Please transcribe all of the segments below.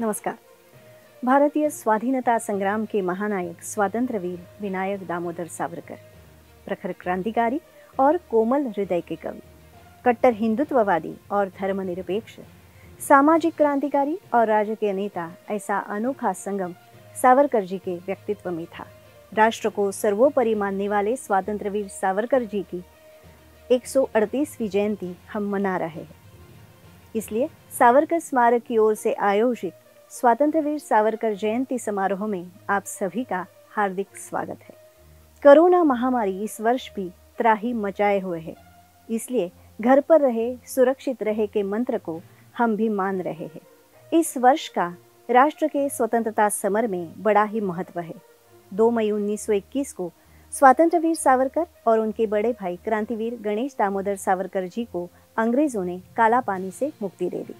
नमस्कार। भारतीय स्वाधीनता संग्राम के महानायक स्वातंत्र्यवीर विनायक दामोदर सावरकर, प्रखर क्रांतिकारी और कोमल हृदय के कवि, कट्टर हिंदुत्ववादी और धर्मनिरपेक्ष, सामाजिक क्रांतिकारी और राजकीय नेता, ऐसा अनोखा संगम सावरकर जी के व्यक्तित्व में था। राष्ट्र को सर्वोपरि मानने वाले स्वातंत्र्यवीर सावरकर जी की 138वीं जयंती हम मना रहे हैं। इसलिए सावरकर स्मारक की ओर से आयोजित स्वातंत्र्यवीर सावरकर जयंती समारोह में आप सभी का हार्दिक स्वागत है। कोरोना महामारी इस वर्ष भी त्राही मचाए हुए है, इसलिए घर पर रहे, सुरक्षित रहे के मंत्र को हम भी मान रहे हैं। इस वर्ष का राष्ट्र के स्वतंत्रता समर में बड़ा ही महत्व है। 2 मई 1921 को स्वातंत्र्यवीर सावरकर और उनके बड़े भाई क्रांतिवीर गणेश दामोदर सावरकर जी को अंग्रेजों ने काला पानी से मुक्ति दे दी।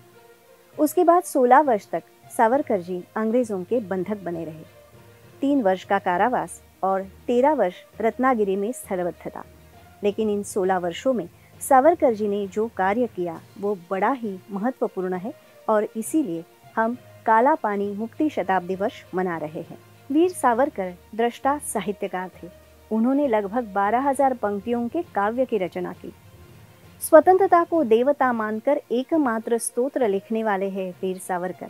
उसके बाद 16 वर्ष तक सावरकर जी अंग्रेजों के बंधक बने रहे। 3 वर्ष का कारावास और 13 वर्ष रत्नागिरी में स्थलबद्ध था। लेकिन इन 16 वर्षों में सावरकर जी ने जो कार्य किया वो बड़ा ही महत्वपूर्ण है और इसीलिए हम काला पानी मुक्ति शताब्दी वर्ष मना रहे हैं। वीर सावरकर दृष्टा साहित्यकार थे। उन्होंने लगभग 12,000 पंक्तियों के काव्य की रचना की। स्वतंत्रता को देवता मानकर एकमात्र स्तोत्र लिखने वाले हैं वीर सावरकर।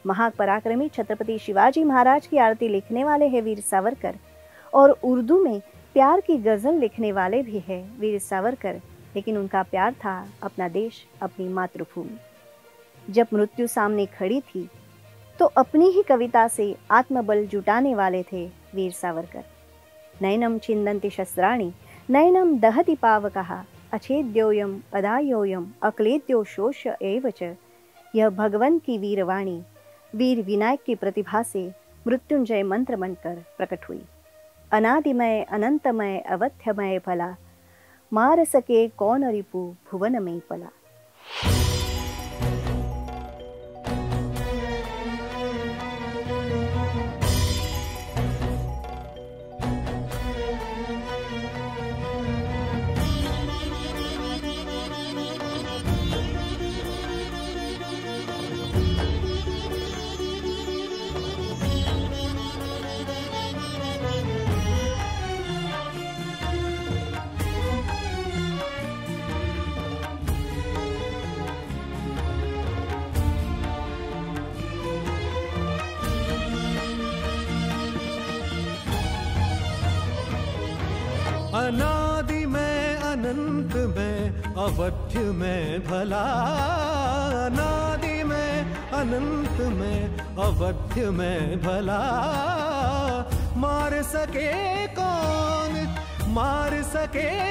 महापराक्रमी छत्रपति शिवाजी महाराज की आरती लिखने वाले हैं वीर सावरकर और उर्दू में प्यार की गजल लिखने वाले भी हैं वीर सावरकर। लेकिन उनका प्यार था अपना देश, अपनी मातृभूमि। जब मृत्यु सामने खड़ी थी तो अपनी ही कविता से आत्मबल जुटाने वाले थे वीर सावरकर। नैनम छिन्दन्ति शस्त्राणि नैनम दहति पावकः अच्छेद्योयम अदायोयम अक्लेद्यो शोष एव च। यह भगवान की वीरवाणी वीर विनायक की प्रतिभा से मृत्युंजय मंत्र बनकर प्रकट हुई। अनादिमय अनंतमय अवध्यमय भला, मार सके कौन रिपु भुवन में पला। अनादि में अनंत में अवध्य में भला, अनादि में अनंत में अवध्य में भला। मार सके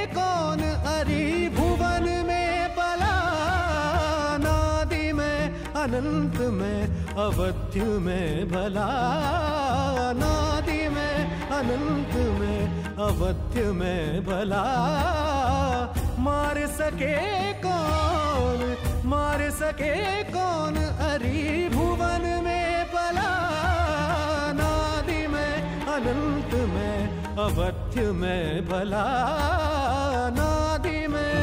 कौन अरि भुवन में पला। अनादि में अनंत में अवध्य में भला, अनादि में अनंत में अवध्य में भला। मार सके कौन अरि भुवन में पला। अनादि में अनंत में अवध्य में भला, अनादि में।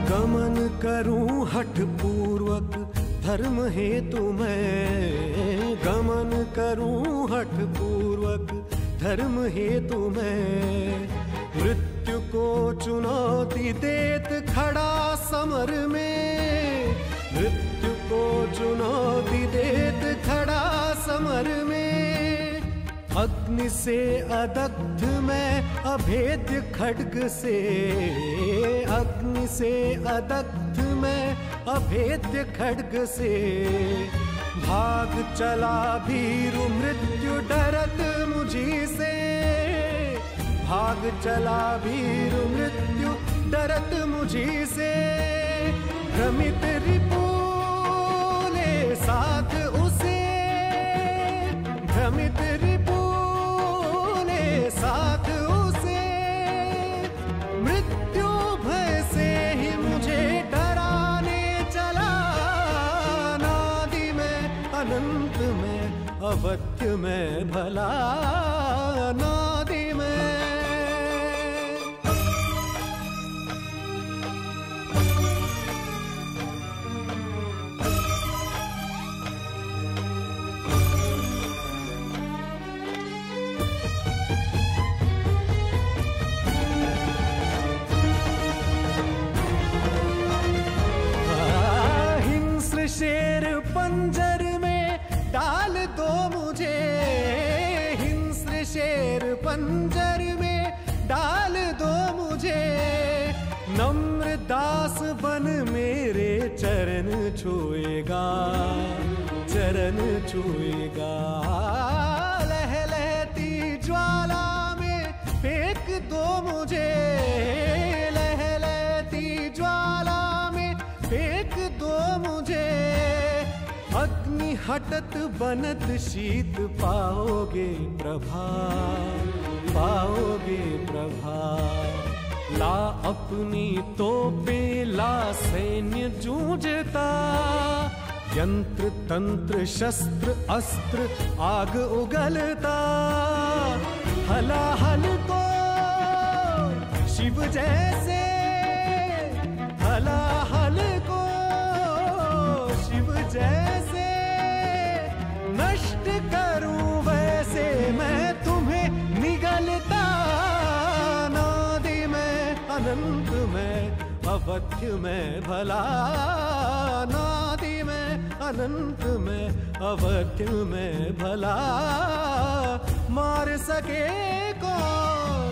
गमन करूं हठ पूर्वक धर्म हेतु मैं, गमन करूं हठ पूर्वक धर्म हेतु मैं। मृत्यु को चुनौती देत खड़ा समर में, मृत्यु को चुनौती देत खड़ा समर में। अग्नि से अदग्ध मैं अभेद्य खड्ग से, अग्नि से अदग्ध मैं अभेद्य खड्ग से। भाग चला भीरु मृत्यु डरत मुझी से, भाग चला भीरु मृत्यु डरत मुझी से। भ्रमित रिपु ने साथ उसे, भ्रमित रिपु ने साथ उसे। मृत्यु भय से ही मुझे डराने चला, अवध्य में भला नादि में। शेर पंजर में डाल दो मुझे, हिंस्र शेर पंजर में डाल दो मुझे, नम्र दास बन मेरे चरण छुएगा, चरण छुएगा। लहलहती ज्वाला में फेंक दो मुझे, लहलहती ज्वाला में फेंक दो मुझे, अग्नि हटत बनत शीत पाओगे प्रभा, पाओगे प्रभा। ला अपनी तोपे ला सैन्य जूझता, यंत्र तंत्र शस्त्र अस्त्र आग उगलता, हलाहल को शिव जैसे, हलाहल को शिव जैसे नष्ट करूं वैसे मैं तुम्हें निगलता, नादि में अनंत में अवध्य में भला, नादि में अनंत में अवध्य में भला। मार सके कौन,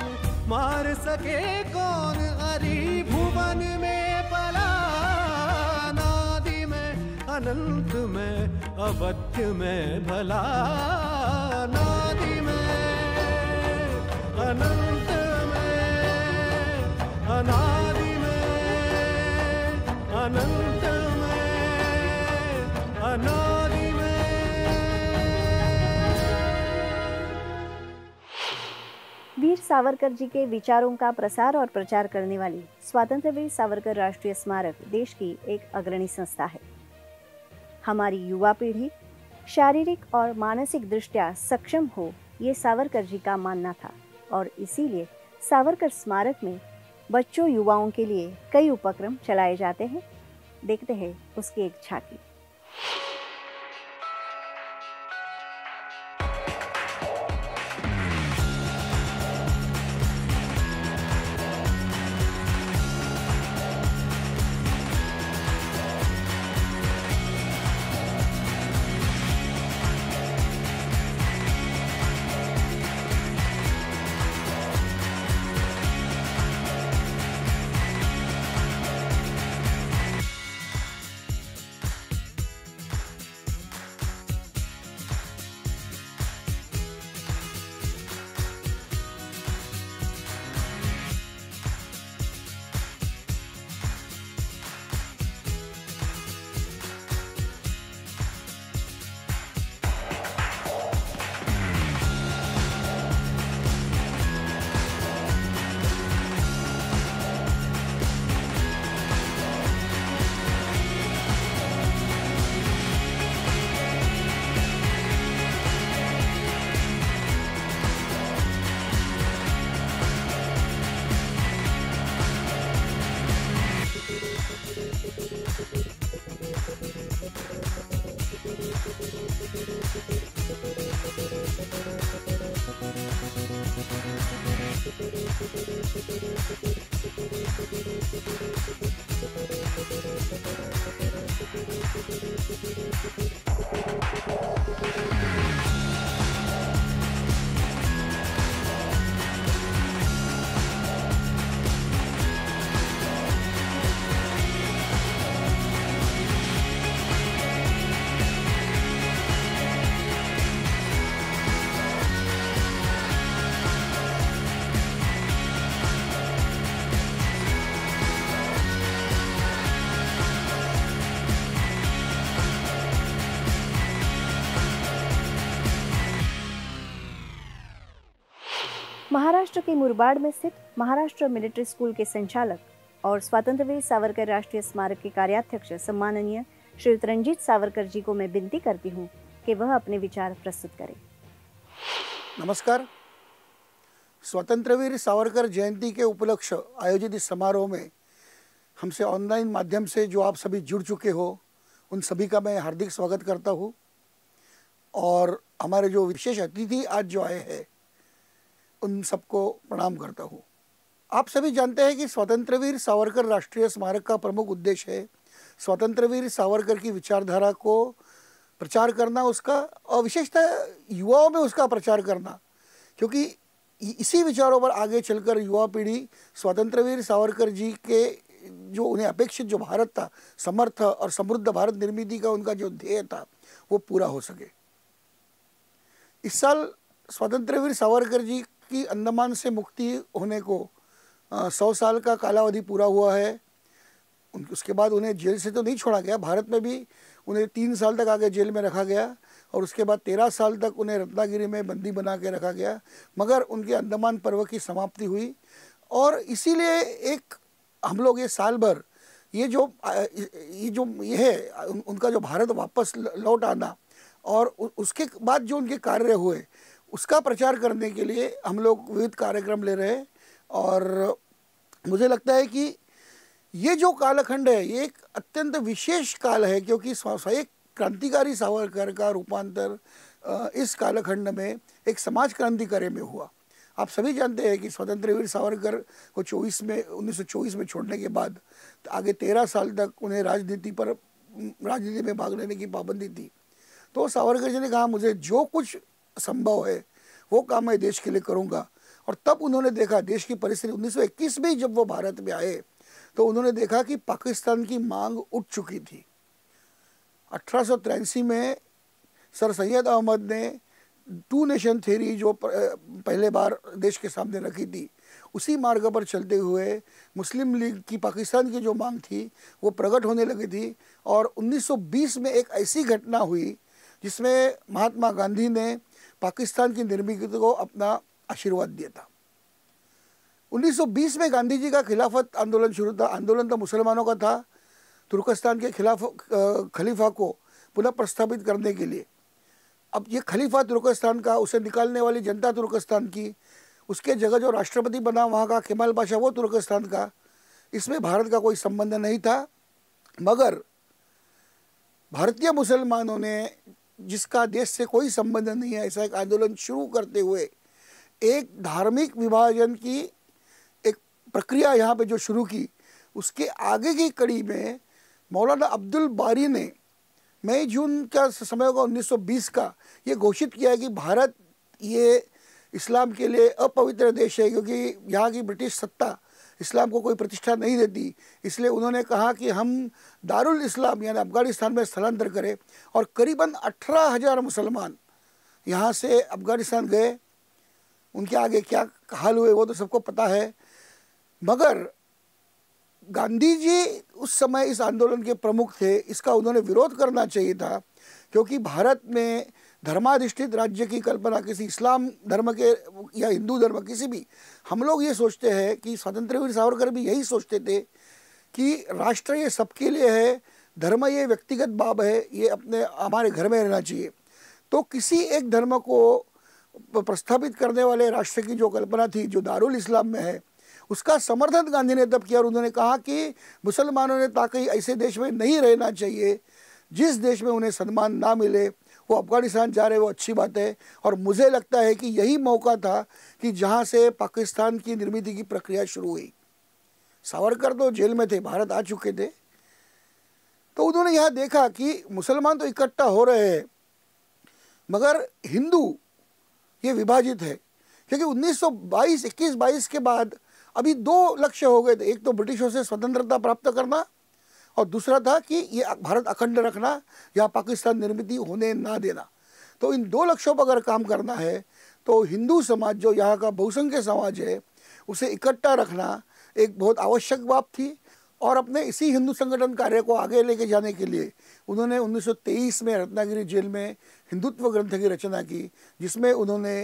मार सके कौन अरि भुवन में पला, नादि में अनंत में अवध्य में भला, नादि में अनंत में अनादि में अनंत में अनादि में। वीर सावरकर जी के विचारों का प्रसार और प्रचार करने वाली स्वतंत्रवीर सावरकर राष्ट्रीय स्मारक देश की एक अग्रणी संस्था है। हमारी युवा पीढ़ी शारीरिक और मानसिक दृष्टया सक्षम हो, ये सावरकर जी का मानना था और इसीलिए सावरकर स्मारक में बच्चों युवाओं के लिए कई उपक्रम चलाए जाते हैं। देखते हैं उसकी एक झांकी। महाराष्ट्र के मुरबाड में स्थित महाराष्ट्र मिलिट्री स्कूल के संचालक और स्वतंत्रवीर सावरकर राष्ट्रीय स्मारक के कार्याध्यक्ष सम्माननीय श्री रंजीत सावरकर जी को मैं विनती करती हूँ कि वह अपने विचार प्रस्तुत करें। नमस्कार। स्वतंत्रवीर सावरकर जयंती के उपलक्ष्य आयोजित इस समारोह में हमसे ऑनलाइन माध्यम से जो आप सभी जुड़ चुके हो, उन सभी का मैं हार्दिक स्वागत करता हूँ। और हमारे जो विशेष अतिथि आज जो आए हैं, उन सबको प्रणाम करता हूँ। आप सभी जानते हैं कि स्वतंत्रवीर सावरकर राष्ट्रीय स्मारक का प्रमुख उद्देश्य है स्वतंत्रवीर सावरकर की विचारधारा को प्रचार करना, उसका और विशेषतः युवाओं में उसका प्रचार करना, क्योंकि इसी विचारों पर आगे चलकर युवा पीढ़ी स्वतंत्रवीर सावरकर जी के जो उन्हें अपेक्षित जो भारत था, समर्थ और समृद्ध भारत निर्मिति का उनका जो ध्येय था, वो पूरा हो सके। इस साल स्वतंत्रवीर सावरकर जी की अंडमान से मुक्ति होने को 100 साल का कालावधि पूरा हुआ है। उसके बाद उन्हें जेल से तो नहीं छोड़ा गया, भारत में भी उन्हें 3 साल तक आगे जेल में रखा गया और उसके बाद 13 साल तक उन्हें रत्नागिरी में बंदी बना के रखा गया, मगर उनके अंडमान पर्व की समाप्ति हुई। और इसीलिए एक हम लोग ये साल भर ये है उनका जो भारत वापस लौट आना और उसके बाद जो उनके कार्य हुए, उसका प्रचार करने के लिए हम लोग विविध कार्यक्रम ले रहे हैं। और मुझे लगता है कि ये जो कालखंड है, ये एक अत्यंत विशेष काल है, क्योंकि एक क्रांतिकारी सावरकर का रूपांतर इस कालखंड में एक समाज क्रांतिकारी में हुआ। आप सभी जानते हैं कि स्वतंत्रवीर सावरकर को 1924 में छोड़ने के बाद आगे 13 साल तक उन्हें राजनीति में भाग लेने की पाबंदी थी। तो सावरकर जी ने कहा, मुझे जो कुछ संभव है वो काम मैं देश के लिए करूँगा। और तब उन्होंने देखा देश की परिस्थिति, 1921 में जब वो भारत में आए तो उन्होंने देखा कि पाकिस्तान की मांग उठ चुकी थी। 1883 में सर सैयद अहमद ने 2 नेशन थ्योरी जो पहले बार देश के सामने रखी थी, उसी मार्ग पर चलते हुए मुस्लिम लीग की पाकिस्तान की जो मांग थी वो प्रकट होने लगी थी। और 1920 में एक ऐसी घटना हुई जिसमें महात्मा गांधी ने पाकिस्तान की निर्मित को अपना आशीर्वाद दिया था। 1920 में गांधी जी का खिलाफत आंदोलन शुरू था। आंदोलन तो मुसलमानों का था, तुर्कस्तान के खिलाफ खलीफा को पुनः प्रस्तावित करने के लिए। अब ये खलीफा तुर्कस्तान का, उसे निकालने वाली जनता तुर्कस्तान की, उसके जगह जो राष्ट्रपति बना वहाँ का केमाल पाशा वो तुर्कस्तान का, इसमें भारत का कोई संबंध नहीं था। मगर भारतीय मुसलमानों ने, जिसका देश से कोई संबंध नहीं है, ऐसा एक आंदोलन शुरू करते हुए एक धार्मिक विभाजन की एक प्रक्रिया यहाँ पे जो शुरू की, उसके आगे की कड़ी में मौलाना अब्दुल बारी ने मई जून का समय होगा 1920 का, ये घोषित किया है कि भारत ये इस्लाम के लिए अपवित्र देश है, क्योंकि यहाँ की ब्रिटिश सत्ता इस्लाम को कोई प्रतिष्ठा नहीं देती। इसलिए उन्होंने कहा कि हम दारुल इस्लाम यानी अफगानिस्तान में स्थलांतर करें। और करीबन 18,000 मुसलमान यहाँ से अफगानिस्तान गए। उनके आगे क्या हाल हुए वो तो सबको पता है। मगर गांधी जी उस समय इस आंदोलन के प्रमुख थे। इसका उन्होंने विरोध करना चाहिए था, क्योंकि भारत में धर्माधिष्ठित राज्य की कल्पना किसी इस्लाम धर्म के या हिंदू धर्म किसी भी, हम लोग ये सोचते हैं कि स्वतंत्रवीर सावरकर भी यही सोचते थे कि राष्ट्र ये सबके लिए है, धर्म ये व्यक्तिगत बात है, ये अपने हमारे घर में रहना चाहिए। तो किसी एक धर्म को प्रस्तावित करने वाले राष्ट्र की जो कल्पना थी, जो दारुल इस्लाम में है, उसका समर्थन गांधी ने तब किया। और उन्होंने कहा कि मुसलमानों ने ताकि ऐसे देश में नहीं रहना चाहिए जिस देश में उन्हें सम्मान ना मिले। वो अफगानिस्तान जा रहे, वो अच्छी बात है। और मुझे लगता है कि यही मौका था कि जहाँ से पाकिस्तान की निर्मित की प्रक्रिया शुरू हुई। सावरकर तो जेल में थे, भारत आ चुके थे, तो उन्होंने यहाँ देखा कि मुसलमान तो इकट्ठा हो रहे हैं मगर हिंदू ये विभाजित है। क्योंकि 1921-22 के बाद अभी 2 लक्ष्य हो गए थे। एक तो ब्रिटिशों से स्वतंत्रता प्राप्त करना और दूसरा था कि ये भारत अखंड रखना या पाकिस्तान निर्मित होने ना देना। तो इन 2 लक्ष्यों पर अगर काम करना है तो हिंदू समाज जो यहाँ का बहुसंख्यक समाज है उसे इकट्ठा रखना एक बहुत आवश्यक बात थी। और अपने इसी हिंदू संगठन कार्य को आगे लेके जाने के लिए उन्होंने 1923 में रत्नागिरी जेल में हिंदुत्व ग्रंथ की रचना की, जिसमें उन्होंने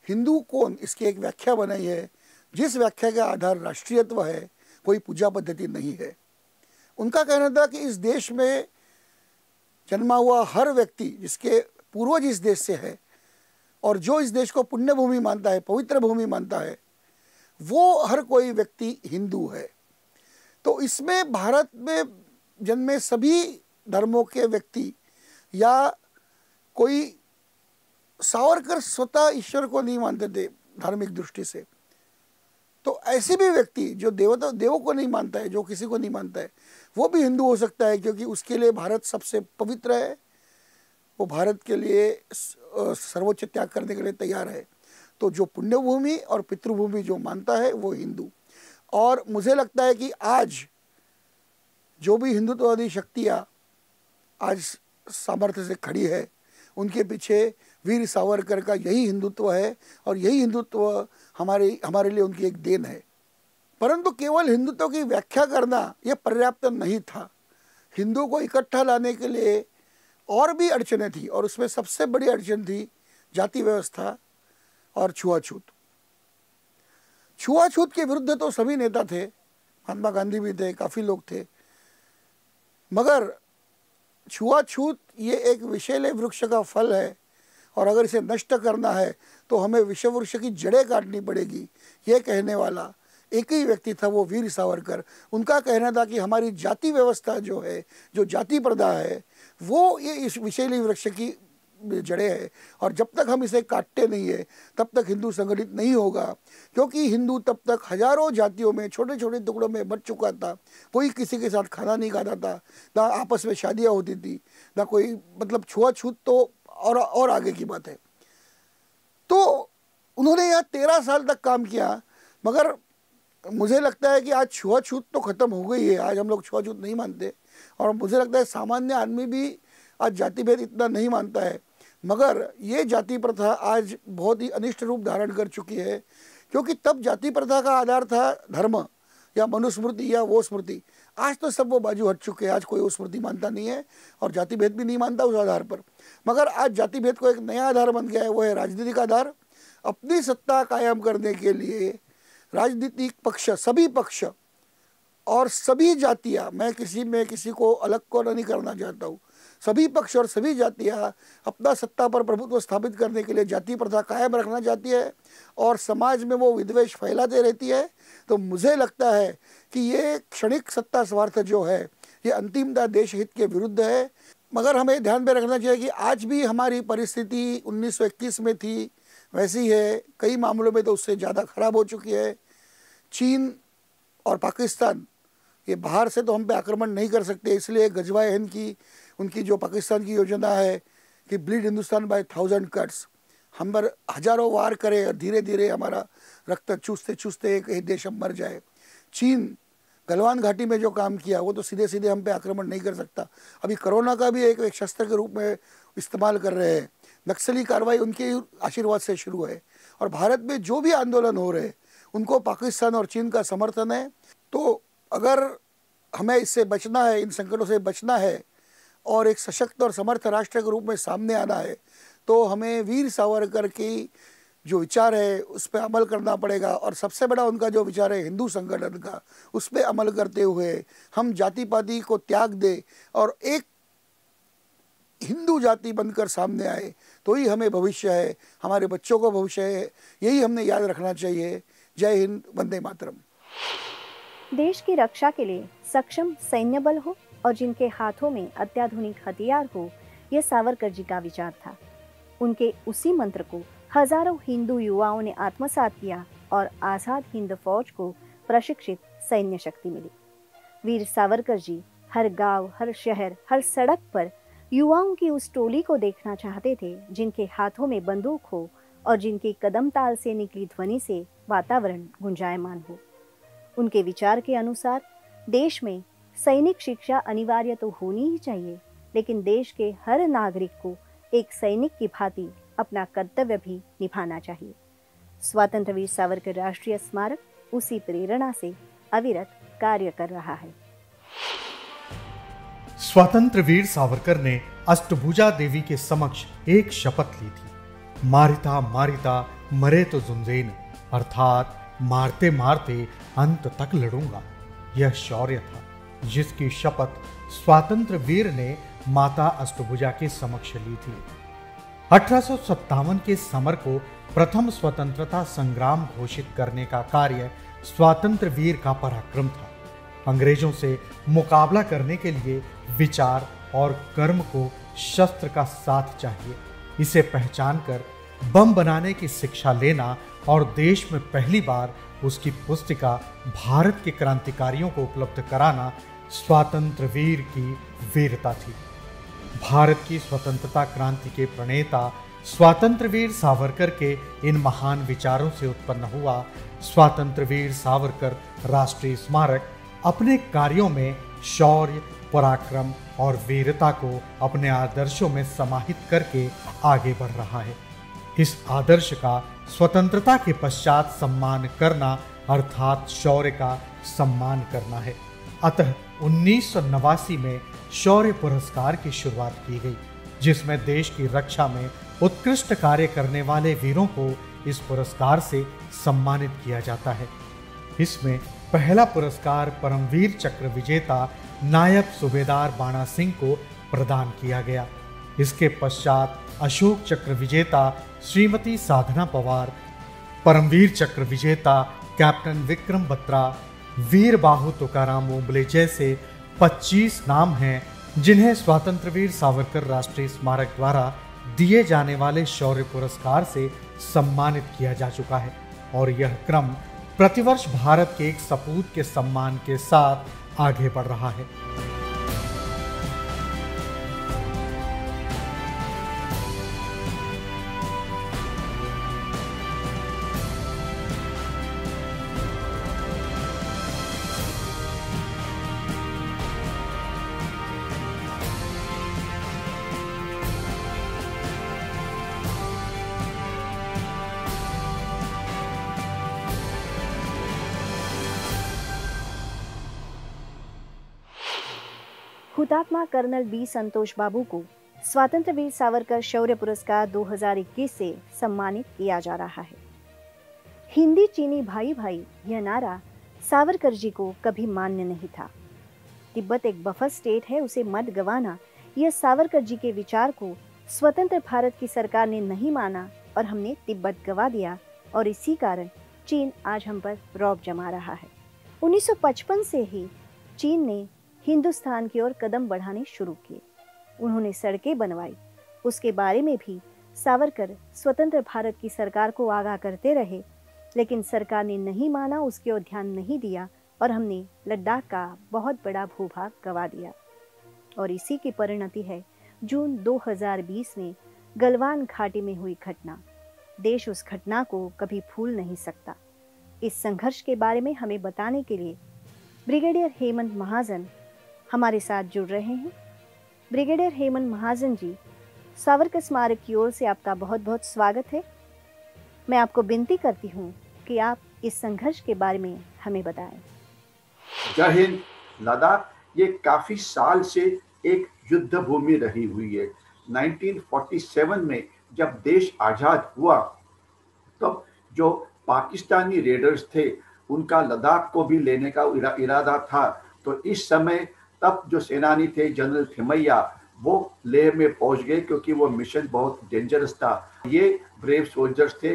हिंदू कौन इसकी एक व्याख्या बनाई है, जिस व्याख्या का आधार राष्ट्रीयत्व है, कोई पूजा पद्धति नहीं है। उनका कहना था कि इस देश में जन्मा हुआ हर व्यक्ति, जिसके पूर्वज इस देश से है और जो इस देश को पुण्य भूमि मानता है, पवित्र भूमि मानता है, वो हर कोई व्यक्ति हिंदू है। तो इसमें भारत में जन्मे सभी धर्मों के व्यक्ति या कोई सावरकर स्वतः ईश्वर को नहीं मानते थे धार्मिक दृष्टि से, तो ऐसे भी व्यक्ति जो देवों को नहीं मानता है, जो किसी को नहीं मानता है, वो भी हिंदू हो सकता है, क्योंकि उसके लिए भारत सबसे पवित्र है, वो भारत के लिए सर्वोच्च त्याग करने के लिए तैयार है। तो जो पुण्यभूमि और पितृभूमि जो मानता है वो हिंदू। और मुझे लगता है कि आज जो भी हिंदुत्ववादी शक्तियाँ आज सामर्थ्य से खड़ी है, उनके पीछे वीर सावरकर का यही हिंदुत्व है और यही हिंदुत्व हमारे लिए उनकी एक देन है। परंतु केवल हिंदुत्व की व्याख्या करना यह पर्याप्त नहीं था। हिंदुओं को इकट्ठा लाने के लिए और भी अड़चनें थी और उसमें सबसे बड़ी अड़चन थी जाति व्यवस्था और छुआछूत। छुआछूत के विरुद्ध तो सभी नेता थे, महात्मा गांधी भी थे, काफ़ी लोग थे, मगर छुआछूत ये एक विषैले वृक्ष का फल है और अगर इसे नष्ट करना है तो हमें विषय वृक्ष की जड़ें काटनी पड़ेगी। ये कहने वाला एक ही व्यक्ति था, वो वीर सावरकर। उनका कहना था कि हमारी जाति व्यवस्था जो है, जो जाति प्रथा है, वो ये इस विषैली वृक्ष की जड़ें है और जब तक हम इसे काटते नहीं है तब तक हिंदू संगठित नहीं होगा। क्योंकि हिंदू तब तक हजारों जातियों में छोटे छोटे टुकड़ों में बंट चुका था, कोई किसी के साथ खाना नहीं खाता था, ना आपस में शादियाँ होती थी, ना कोई मतलब छुआछूत तो और आगे की बात है। तो उन्होंने यहाँ 13 साल तक काम किया, मगर मुझे लगता है कि आज छुआछूत तो ख़त्म हो गई है, आज हम लोग छुआछूत नहीं मानते और मुझे लगता है सामान्य आदमी भी आज जाति भेद इतना नहीं मानता है। मगर ये जाति प्रथा आज बहुत ही अनिष्ट रूप धारण कर चुकी है, क्योंकि तब जाति प्रथा का आधार था धर्म या मनुस्मृति या वो स्मृति। आज तो सब वो बाजू हट चुके हैं, आज कोई वो स्मृति मानता नहीं है और जाति भेद भी नहीं मानता उस आधार पर। मगर आज जाति भेद को एक नया आधार बन गया है, वो है राजनीतिक आधार। अपनी सत्ता कायम करने के लिए राजनीतिक पक्ष, सभी पक्ष और सभी जातियाँ, मैं किसी को अलग को नहीं करना चाहता हूँ, सभी पक्ष और सभी जातियाँ अपना सत्ता पर प्रभुत्व स्थापित करने के लिए जाति प्रथा कायम रखना चाहती है और समाज में वो विद्वेष फैलाते रहती है। तो मुझे लगता है कि ये क्षणिक सत्ता स्वार्थ जो है ये अंतिमतः देश हित के विरुद्ध है। मगर हमें ध्यान में रखना चाहिए कि आज भी हमारी परिस्थिति 1921 में थी वैसी है, कई मामलों में तो उससे ज़्यादा खराब हो चुकी है। चीन और पाकिस्तान ये बाहर से तो हम पे आक्रमण नहीं कर सकते, इसलिए गजवाए हिंद की उनकी जो पाकिस्तान की योजना है कि ब्लीड हिंदुस्तान बाय 1000 कट्स, हम पर हजारों वार करें और धीरे धीरे हमारा रक्त चूसते चूसते एक देश हम मर जाए। चीन गलवान घाटी में जो काम किया वो तो सीधे सीधे हम पे आक्रमण नहीं कर सकता। अभी कोरोना का भी एक शस्त्र के रूप में इस्तेमाल कर रहे हैं। नक्सली कार्रवाई उनके आशीर्वाद से शुरू है और भारत में जो भी आंदोलन हो रहे हैं उनको पाकिस्तान और चीन का समर्थन है। तो अगर हमें इससे बचना है, इन संकटों से बचना है और एक सशक्त और समर्थ राष्ट्र के रूप में सामने आना है, तो हमें वीर सावरकर की जो विचार है उस पर अमल करना पड़ेगा। और सबसे बड़ा उनका जो विचार है हिंदू संगठन का, उस पर अमल करते हुए हम जाति पाति को त्याग दे और एक हिंदू जाति बनकर सामने आए, तो ही हमें भविष्य है, हमारे बच्चों को भविष्य है। यही हमने याद रखना चाहिए। जय हिंद, वंदे मातरम। देश की रक्षा के लिए सक्षम सैन्य बल हो और जिनके हाथों में अत्याधुनिक हथियार हो, यह सावरकर जी का विचार था। उनके उसी मंत्र को हजारों हिंदू युवाओं ने आत्मसात किया और आजाद हिंद फौज को प्रशिक्षित सैन्य शक्ति मिली। वीर सावरकर जी हर गांव, हर शहर, हर सड़क पर युवाओं की उस टोली को देखना चाहते थे जिनके हाथों में बंदूक हो और जिनकी कदम ताल से निकली ध्वनि से वातावरण गुंजायमान हो। उनके विचार के अनुसार देश में सैनिक शिक्षा अनिवार्य तो होनी ही चाहिए, लेकिन देश के हर नागरिक को एक सैनिक की भांति अपना कर्तव्य भी निभाना चाहिए। स्वतंत्र वीर सावरकर राष्ट्रीय स्मारक उसी प्रेरणा से अविरत कार्य कर रहा है। स्वतंत्र वीर सावरकर ने अष्टभुजा देवी के समक्ष एक शपथ ली थी, मारिता मारिता मरे तो जुंजेन, अर्थात मारते मारते अंत तक लड़ूंगा। यह शौर्य था जिसकी शपथ स्वतंत्र वीर ने माता अष्टभुजा के समक्ष ली थी। 1857 के समर को प्रथम स्वतंत्रता संग्राम घोषित करने का कार्य स्वातंत्र्य वीर का पराक्रम था। अंग्रेजों से मुकाबला करने के लिए विचार और कर्म को शस्त्र का साथ चाहिए। इसे पहचान कर बम बनाने की शिक्षा लेना और देश में पहली बार उसकी पुस्तिका भारत के क्रांतिकारियों को उपलब्ध कराना स्वातंत्र्य वीर की वीरता थी। भारत की स्वतंत्रता क्रांति के प्रणेता स्वातंत्र्य वीर सावरकर के इन महान विचारों से उत्पन्न हुआ स्वातंत्र्य वीर सावरकर राष्ट्रीय स्मारक अपने कार्यों में शौर्य, पराक्रम और वीरता को अपने आदर्शों में समाहित करके आगे बढ़ रहा है। इस आदर्श का स्वतंत्रता के पश्चात सम्मान करना अर्थात शौर्य का सम्मान करना है। अतः 1989 में शौर्य पुरस्कार की शुरुआत की गई, जिसमें देश की रक्षा में उत्कृष्ट कार्य करने वाले वीरों को इस पुरस्कार से सम्मानित किया जाता है। इसमें पहला पुरस्कार परमवीर चक्र विजेता नायब सूबेदार बाणा सिंह को प्रदान किया गया। इसके पश्चात अशोक चक्र विजेता श्रीमती साधना पवार, परमवीर चक्र विजेता कैप्टन विक्रम बत्रा, वीर बाहु तुकाराम ओबले जैसे 25 नाम हैं जिन्हें स्वातंत्र्यवीर सावरकर राष्ट्रीय स्मारक द्वारा दिए जाने वाले शौर्य पुरस्कार से सम्मानित किया जा चुका है और यह क्रम प्रतिवर्ष भारत के एक सपूत के सम्मान के साथ आगे बढ़ रहा है। हुतात्मा कर्नल बी संतोष बाबू को स्वतंत्र वीर सावरकर शौर्य पुरस्कार 2021 से सम्मानित किया जा रहा है। हिंदी चीनी भाई भाई यह नारा सावरकर जी को कभी मान्य नहीं था। तिब्बत एक बफर स्टेट है, उसे मत गवाना, यह सावरकर जी के विचार को स्वतंत्र भारत की सरकार ने नहीं माना और हमने तिब्बत गवा दिया और इसी कारण चीन आज हम पर रौब जमा रहा है। 1955 से ही चीन ने हिंदुस्तान की ओर कदम बढ़ाने शुरू किए। उन्होंने सड़कें बनवाई। उसके बारे में भी सावरकर स्वतंत्र भारत की सरकार को आगाह करते रहे, लेकिन सरकार ने नहीं माना, उसकी ओर ध्यान नहीं दिया और हमने लद्दाख का बहुत बड़ा भूभाग गवा दिया। और इसी की परिणति है जून 2020 में गलवान घाटी में हुई घटना। देश उस घटना को कभी भूल नहीं सकता। इस संघर्ष के बारे में हमें बताने के लिए ब्रिगेडियर हेमंत महाजन हमारे साथ जुड़ रहे हैं। ब्रिगेडियर हेमंत महाजन जी, सावरकर स्मारक की ओर से आपका बहुत बहुत स्वागत है। मैं आपको विनती करती हूँ कि आप इस संघर्ष के बारे में हमें बताएं। जय हिंद। लद्दाख ये काफी साल से एक युद्ध भूमि रही हुई है। 1947 में जब देश आजाद हुआ तब जो पाकिस्तानी रेडर्स थे उनका लद्दाख को भी लेने का इरादा था। तो इस समय तब जो सेनानी थे जनरल थिमैया, वो लेह में पहुंच गए क्योंकि वो मिशन बहुत डेंजरस था। ये ब्रेव सोल्जर्स थे।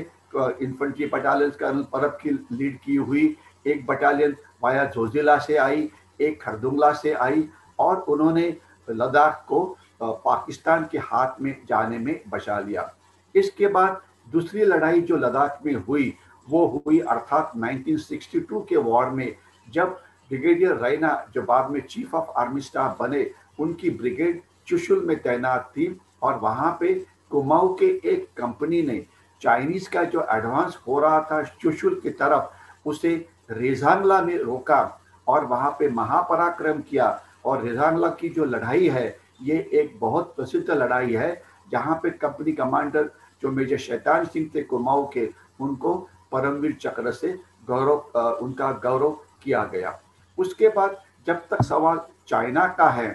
इन्फेंट्री बटालियन कर्नल परब की लीड की हुई एक बटालियन वाया जोजिला से आई, एक खरदुंगला से आई और उन्होंने लद्दाख को पाकिस्तान के हाथ में जाने में बचा लिया। इसके बाद दूसरी लड़ाई जो लद्दाख में हुई वो हुई अर्थात 1962 के वॉर में, जब ब्रिगेडियर रैना जो बाद में चीफ ऑफ आर्मी स्टाफ बने, उनकी ब्रिगेड चुशुल में तैनात थी और वहां पे कुमाऊं के एक कंपनी ने चाइनीज का जो एडवांस हो रहा था चुशुल की तरफ, उसे रेजांगला में रोका और वहां पे महापराक्रम किया। और रेजांगला की जो लड़ाई है ये एक बहुत प्रसिद्ध लड़ाई है जहां पे कंपनी कमांडर जो मेजर शैतान सिंह थे कुमाऊं के, उनको परमवीर चक्र से उनका गौरव किया गया। उसके बाद जब तक सवाल चाइना का है,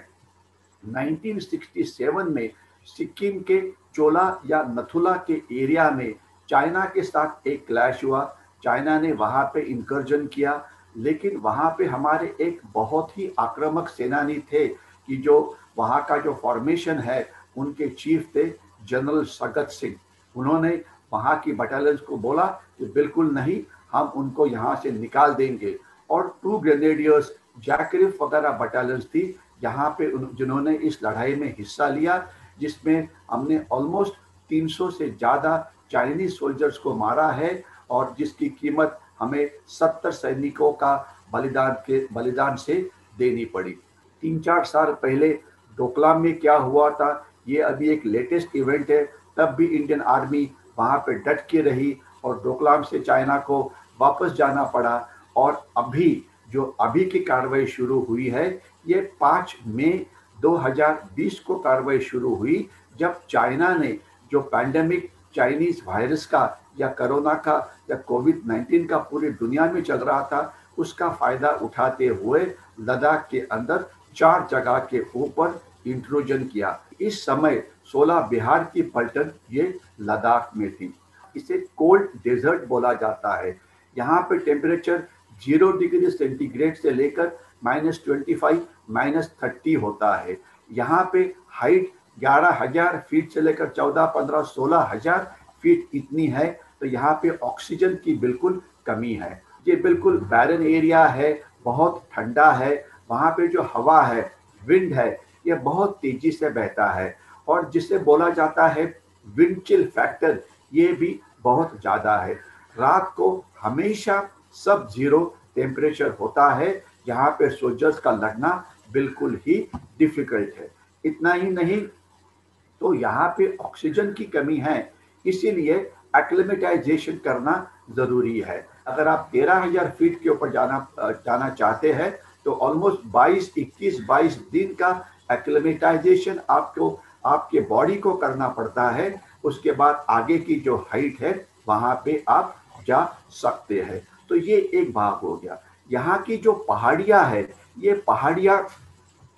1967 में सिक्किम के चोला या नथुला के एरिया में चाइना के साथ एक क्लैश हुआ। चाइना ने वहां पे इंकर्जन किया, लेकिन वहां पे हमारे एक बहुत ही आक्रामक सेनानी थे कि जो वहां का जो फॉर्मेशन है उनके चीफ थे जनरल सगत सिंह, उन्होंने वहाँ की बटालियंस को बोला कि बिल्कुल नहीं, हम उनको यहाँ से निकाल देंगे। और 2 ग्रेनेडियर्स, जैकरिफ वगैरह बटालियंस थी यहाँ पे जिन्होंने इस लड़ाई में हिस्सा लिया, जिसमें हमने ऑलमोस्ट 300 से ज़्यादा चाइनीज सोल्जर्स को मारा है और जिसकी कीमत हमें 70 सैनिकों का बलिदान से देनी पड़ी। 3-4 साल पहले डोकलाम में क्या हुआ था, ये अभी एक लेटेस्ट इवेंट है। तब भी इंडियन आर्मी वहाँ पे डट के रही और डोकलाम से चाइना को वापस जाना पड़ा। और अभी की कार्रवाई शुरू हुई है, ये 5 मई 2020 को कार्रवाई शुरू हुई, जब चाइना ने जो पैंडेमिक चाइनीज वायरस का या कोरोना का या कोविड-19 का पूरी दुनिया में चल रहा था, उसका फायदा उठाते हुए लद्दाख के अंदर 4 जगह के ऊपर इंट्रूजन किया। इस समय 16 बिहार की पलटन ये लद्दाख में थी। इसे कोल्ड डेजर्ट बोला जाता है। यहाँ पे टेम्परेचर 0 डिग्री सेंटीग्रेड से लेकर -25, -30 होता है। यहाँ पे हाइट 11,000 फीट से लेकर 14, 15, 16,000 फीट इतनी है। तो यहाँ पे ऑक्सीजन की बिल्कुल कमी है। ये बिल्कुल बैरन एरिया है, बहुत ठंडा है। वहाँ पे जो हवा है, विंड है, ये बहुत तेजी से बहता है और जिसे बोला जाता है विंड चिल फैक्टर, ये भी बहुत ज़्यादा है। रात को हमेशा सब जीरो टेम्परेचर होता है। यहाँ पे सोल्जर्स का लड़ना बिल्कुल ही डिफिकल्ट है। इतना ही नहीं, तो यहाँ पे ऑक्सीजन की कमी है, इसीलिए एक्लिमेटाइजेशन करना ज़रूरी है। अगर आप 13,000 फीट के ऊपर जाना चाहते हैं तो ऑलमोस्ट 21 दिन का एक्लिमेटाइजेशन आपके बॉडी को करना पड़ता है। उसके बाद आगे की जो हाइट है वहाँ पे आप जा सकते हैं। तो ये एक भाग हो गया। यहाँ की जो पहाड़ियाँ है, ये पहाड़ियाँ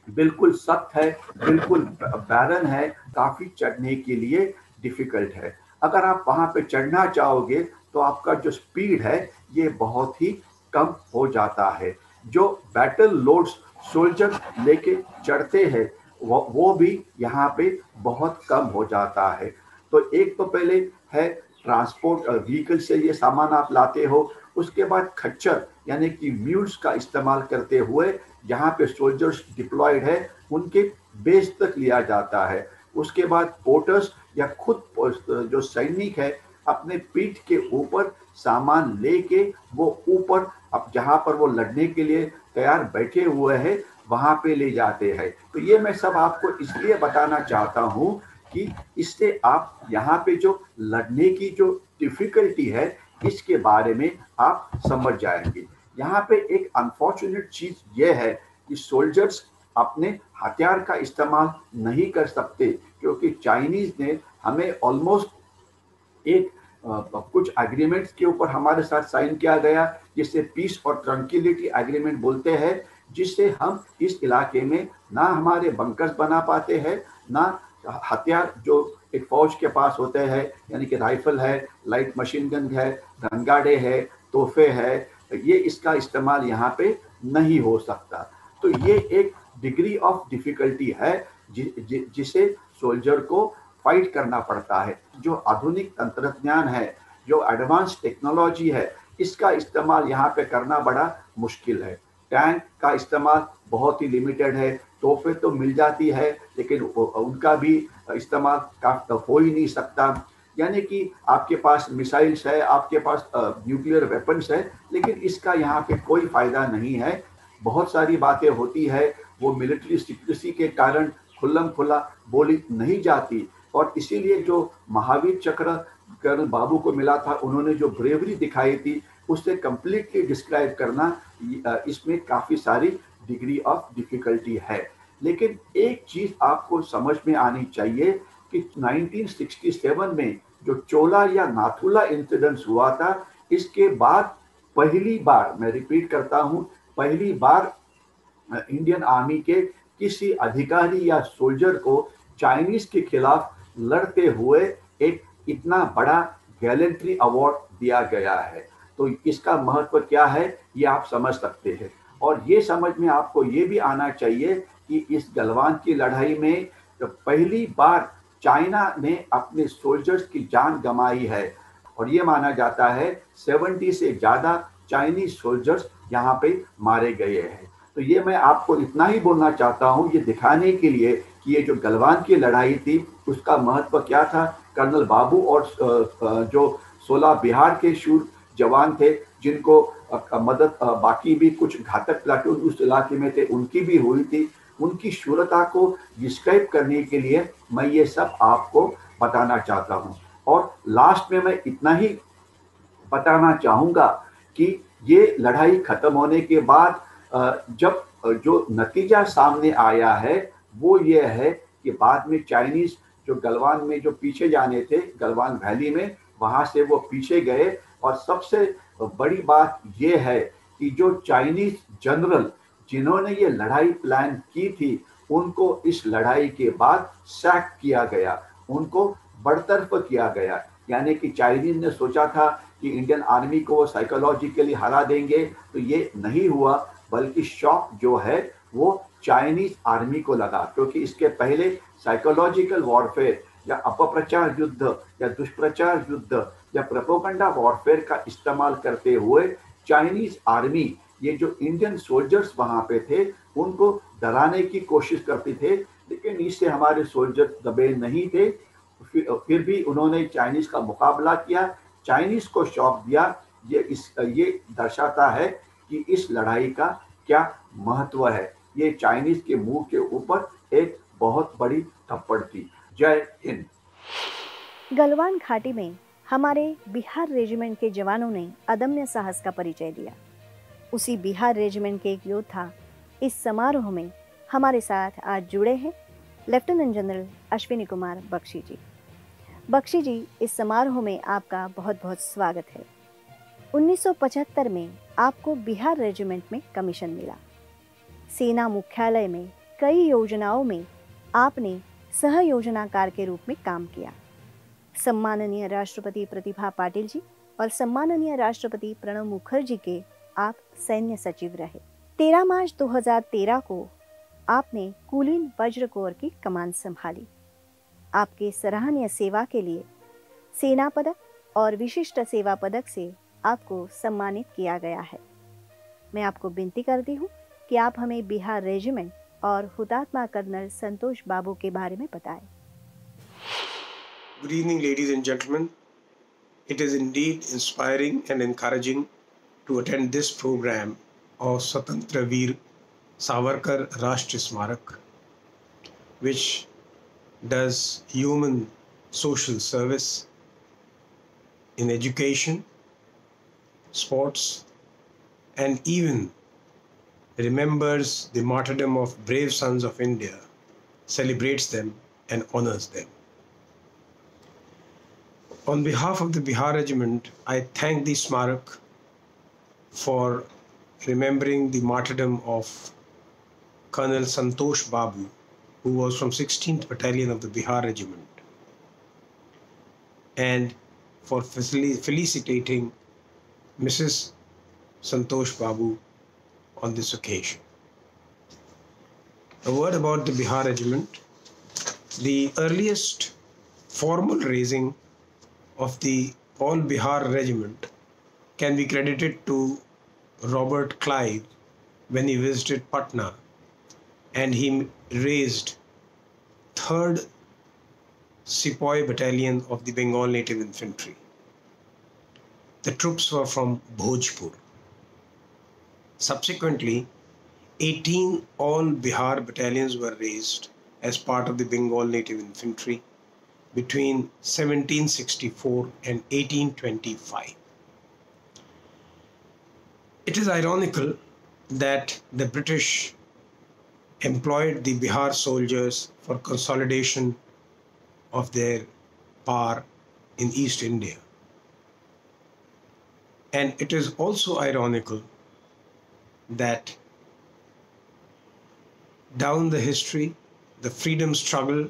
बिल्कुल सख्त है, बिल्कुल बैरन है, काफ़ी चढ़ने के लिए डिफ़िकल्ट है। अगर आप वहाँ पे चढ़ना चाहोगे तो आपका जो स्पीड है ये बहुत ही कम हो जाता है। जो बैटल लोड्स सोल्जर लेके चढ़ते हैं वो भी यहाँ पे बहुत कम हो जाता है। तो एक तो पहले है ट्रांसपोर्ट व्हीकल से ये सामान आप लाते हो, उसके बाद खच्चर यानी कि म्यूल्स का इस्तेमाल करते हुए जहाँ पे सोल्जर्स डिप्लॉयड है उनके बेस तक लिया जाता है। उसके बाद पोर्टर्स या खुद जो सैनिक है अपने पीठ के ऊपर सामान लेके वो ऊपर अब जहाँ पर वो लड़ने के लिए तैयार बैठे हुए हैं वहाँ पे ले जाते हैं। तो ये मैं सब आपको इसलिए बताना चाहता हूँ कि इससे आप यहाँ पे जो लड़ने की जो डिफिकल्टी है इसके बारे में आप समझ जाएंगे। यहाँ पे एक अनफॉर्चुनेट चीज़ ये है कि सोल्जर्स अपने हथियार का इस्तेमाल नहीं कर सकते, क्योंकि चाइनीज ने हमें ऑलमोस्ट एक कुछ एग्रीमेंट्स के ऊपर हमारे साथ साइन किया गया, जिससे पीस और ट्रंक्विलिटी एग्रीमेंट बोलते हैं, जिससे हम इस इलाके में ना हमारे बंकर्स बना पाते हैं, ना हथियार जो एक फौज के पास होते हैं यानी कि राइफल है, लाइट मशीन गन है, रंगाड़े है, तोहफे है, ये इसका इस्तेमाल यहाँ पे नहीं हो सकता। तो ये एक डिग्री ऑफ डिफिकल्टी है जिसे सोल्जर को फाइट करना पड़ता है। जो आधुनिक तंत्रज्ञान है, जो एडवांस टेक्नोलॉजी है, इसका इस्तेमाल यहाँ पे करना बड़ा मुश्किल है। टैंक का इस्तेमाल बहुत ही लिमिटेड है, तोहफे तो मिल जाती है लेकिन उनका भी इस्तेमाल हो ही नहीं सकता। यानी कि आपके पास मिसाइल्स है, आपके पास न्यूक्लियर वेपन्स है, लेकिन इसका यहाँ पे कोई फ़ायदा नहीं है। बहुत सारी बातें होती है वो मिलिट्री सीक्रेसी के कारण खुल्लम खुला बोली नहीं जाती, और इसीलिए जो महावीर चक्र कर्नल बाबू को मिला था, उन्होंने जो ब्रेवरी दिखाई थी उससे कम्प्लीटली डिस्क्राइब करना इसमें काफ़ी सारी डिग्री ऑफ डिफ़िकल्टी है। लेकिन एक चीज़ आपको समझ में आनी चाहिए कि 1967 में जो चोला या नाथुला इंसिडेंस हुआ था, इसके बाद पहली बार, मैं रिपीट करता हूँ, पहली बार इंडियन आर्मी के किसी अधिकारी या सोल्जर को चाइनीज के खिलाफ लड़ते हुए एक इतना बड़ा गैलेंट्री अवार्ड दिया गया है। तो इसका महत्व क्या है ये आप समझ सकते हैं। और ये समझ में आपको ये भी आना चाहिए कि इस गलवान की लड़ाई में जब पहली बार चाइना ने अपने सोल्जर्स की जान गंवाई है और ये माना जाता है 70 से ज़्यादा चाइनीज सोल्जर्स यहाँ पे मारे गए हैं। तो ये मैं आपको इतना ही बोलना चाहता हूँ, ये दिखाने के लिए कि ये जो गलवान की लड़ाई थी उसका महत्व क्या था। कर्नल बाबू और जो 16 बिहार के शूर जवान थे जिनको मदद बाकी भी कुछ घातक प्लाटून उस इलाके में थे उनकी भी हुई थी, उनकी शूरता को डिस्क्राइब करने के लिए मैं ये सब आपको बताना चाहता हूँ। और लास्ट में मैं इतना ही बताना चाहूँगा कि ये लड़ाई खत्म होने के बाद जब जो नतीजा सामने आया है वो ये है कि बाद में चाइनीज जो गलवान में जो पीछे जाने थे, गलवान वैली में, वहाँ से वो पीछे गए। और सबसे बड़ी बात ये है कि जो चाइनीज जनरल जिन्होंने ये लड़ाई प्लान की थी उनको इस लड़ाई के बाद सैक किया गया, उनको बरतरफ किया गया। यानी कि चाइनीज ने सोचा था कि इंडियन आर्मी को वो साइकोलॉजिकली हरा देंगे, तो ये नहीं हुआ, बल्कि शॉक जो है वो चाइनीज आर्मी को लगा, क्योंकि इसके पहले साइकोलॉजिकल वॉरफेयर या अपप्रचार युद्ध या दुष्प्रचार युद्ध या प्रोपेगेंडा वॉरफेयर का इस्तेमाल करते हुए चाइनीज आर्मी ये जो इंडियन सोल्जर्स वहां पे थे उनको डराने की कोशिश करते थे, लेकिन इससे हमारे सोल्जर दबे नहीं थे। फिर भी उन्होंने चाइनीज का मुकाबला किया, चाइनीज को शॉक दिया। ये दर्शाता है कि इस लड़ाई का क्या महत्व है। ये चाइनीज के मुंह के ऊपर एक बहुत बड़ी थप्पड़ थी। जय हिंद। गलवान घाटी में हमारे बिहार रेजिमेंट के जवानों ने अदम्य साहस का परिचय दिया। उसी बिहार रेजिमेंट के एक योद्धा इस समारोह में हमारे साथ आज जुड़े हैं, लेफ्टिनेंट जनरल अश्विनी कुमार बख्शी जी। बख्शी जी, इस समारोह में आपका बहुत बहुत स्वागत है। 1975 में आपको बिहार रेजिमेंट में कमीशन मिला। सेना मुख्यालय में कई योजनाओं में आपने सह योजनाकार के रूप में काम किया। सम्माननीय राष्ट्रपति प्रतिभा पाटिल जी और सम्माननीय राष्ट्रपति प्रणब मुखर्जी के आप सैन्य सचिव रहे। 13 मार्च 2013 को आपने कुलीन वज्र कोर की कमान संभाली। आपके सराहनीय सेवा के लिए सेना पदक और विशिष्ट सेवा पदक से आपको सम्मानित किया गया है। मैं आपको विनती करती हूँ कि आप हमें बिहार रेजिमेंट और हुतात्मा कर्नल संतोष बाबू के बारे में बताएं। Good evening, ladies and gentlemen. It is indeed inspiring and encouraging to attend this program of Swatantra Veer Savarkar Rashtriya Smarak, which does human social service in education, sports, and even remembers the martyrdom of brave sons of India, celebrates them and honors them. On behalf of the Bihar Regiment, I thank the Smarak for remembering the martyrdom of Colonel Santosh Babu, who was from 16th Battalion of the Bihar Regiment, and for felicitating Mrs. Santosh Babu on this occasion. A word about the Bihar Regiment. The earliest formal raising of the All Bihar Regiment can be credited to Robert Clive when he visited Patna and he raised 3rd Sepoy Battalion of the Bengal Native Infantry. The troops were from Bhojpur. Subsequently, 18 All Bihar battalions were raised as part of the Bengal Native Infantry between 1764 and 1825. It is ironical that the British employed the Bihar soldiers for consolidation of their power in East India. And it is also ironical that down the history, the freedom struggle,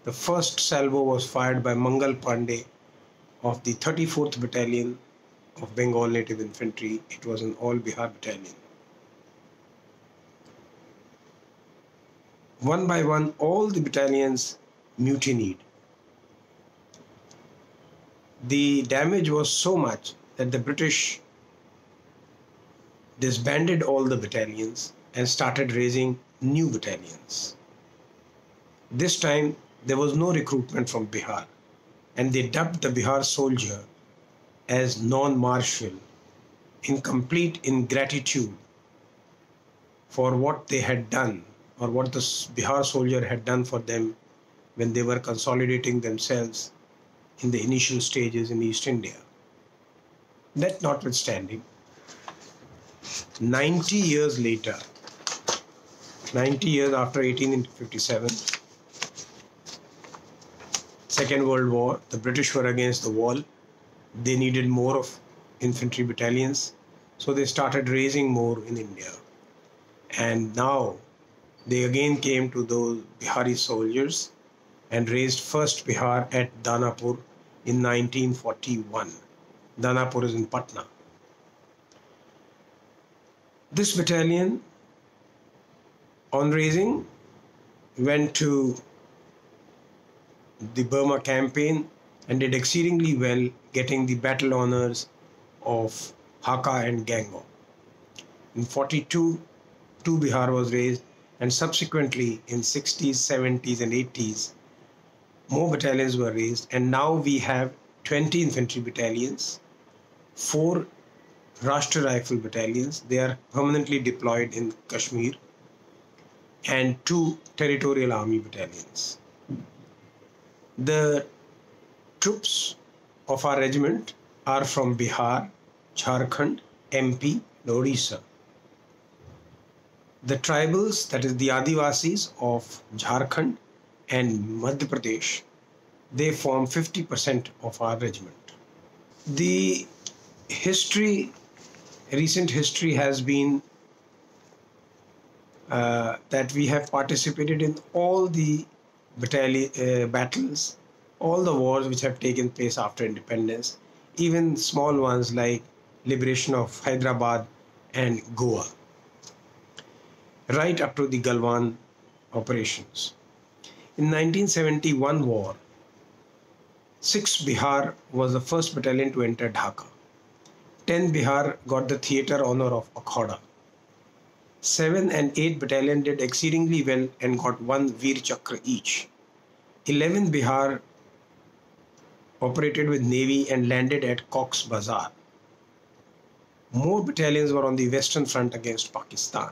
the first salvo was fired by Mangal Pandey of the 34th Battalion of Bengal Native Infantry. It was an all Bihar battalion. One by one, all the battalions mutinied the damage was so much that the British disbanded all the battalions and started raising new battalions. This time there was no recruitment from Bihar, and they dubbed the Bihar soldier as non-martial in complete ingratitude for what they had done, or what the Bihar soldier had done for them when they were consolidating themselves in the initial stages in East India. That notwithstanding, 90 years later, 90 years after 1857, Second World War, the British were against the wall. They needed more of infantry battalions, so they started raising more in India. And now they again came to those Bihari soldiers and raised first Bihar at Danapur in 1941. Danapur is in Patna. This battalion, on raising, went to the Burma campaign and did exceedingly well, getting the battle honors of Haka and Gango. In 42, Bihar was raised, and subsequently in 60s, 70s and 80s, more battalions were raised, and now we have 20 infantry battalions, 4 Rashtra Rifle battalions, they are permanently deployed in Kashmir, and 2 territorial army battalions. The troops of our regiment are from Bihar, Jharkhand, MP, and Odisha. The tribals, that is the Adivasis of Jharkhand and Madhya Pradesh, they form 50% of our regiment. The history, recent history has been that we have participated in all the battles, all the wars which have taken place after independence, even small ones like liberation of Hyderabad and Goa, right up to the Galwan operations. In 1971 war, 6 Bihar was the first battalion to enter Dhaka. 10 Bihar got the theatre honor of Akhada. 7 and 8 battalion did exceedingly well and got 1 Veer Chakra each. 11 Bihar operated with Navy and landed at Cox's Bazar. More battalions were on the Western Front against Pakistan.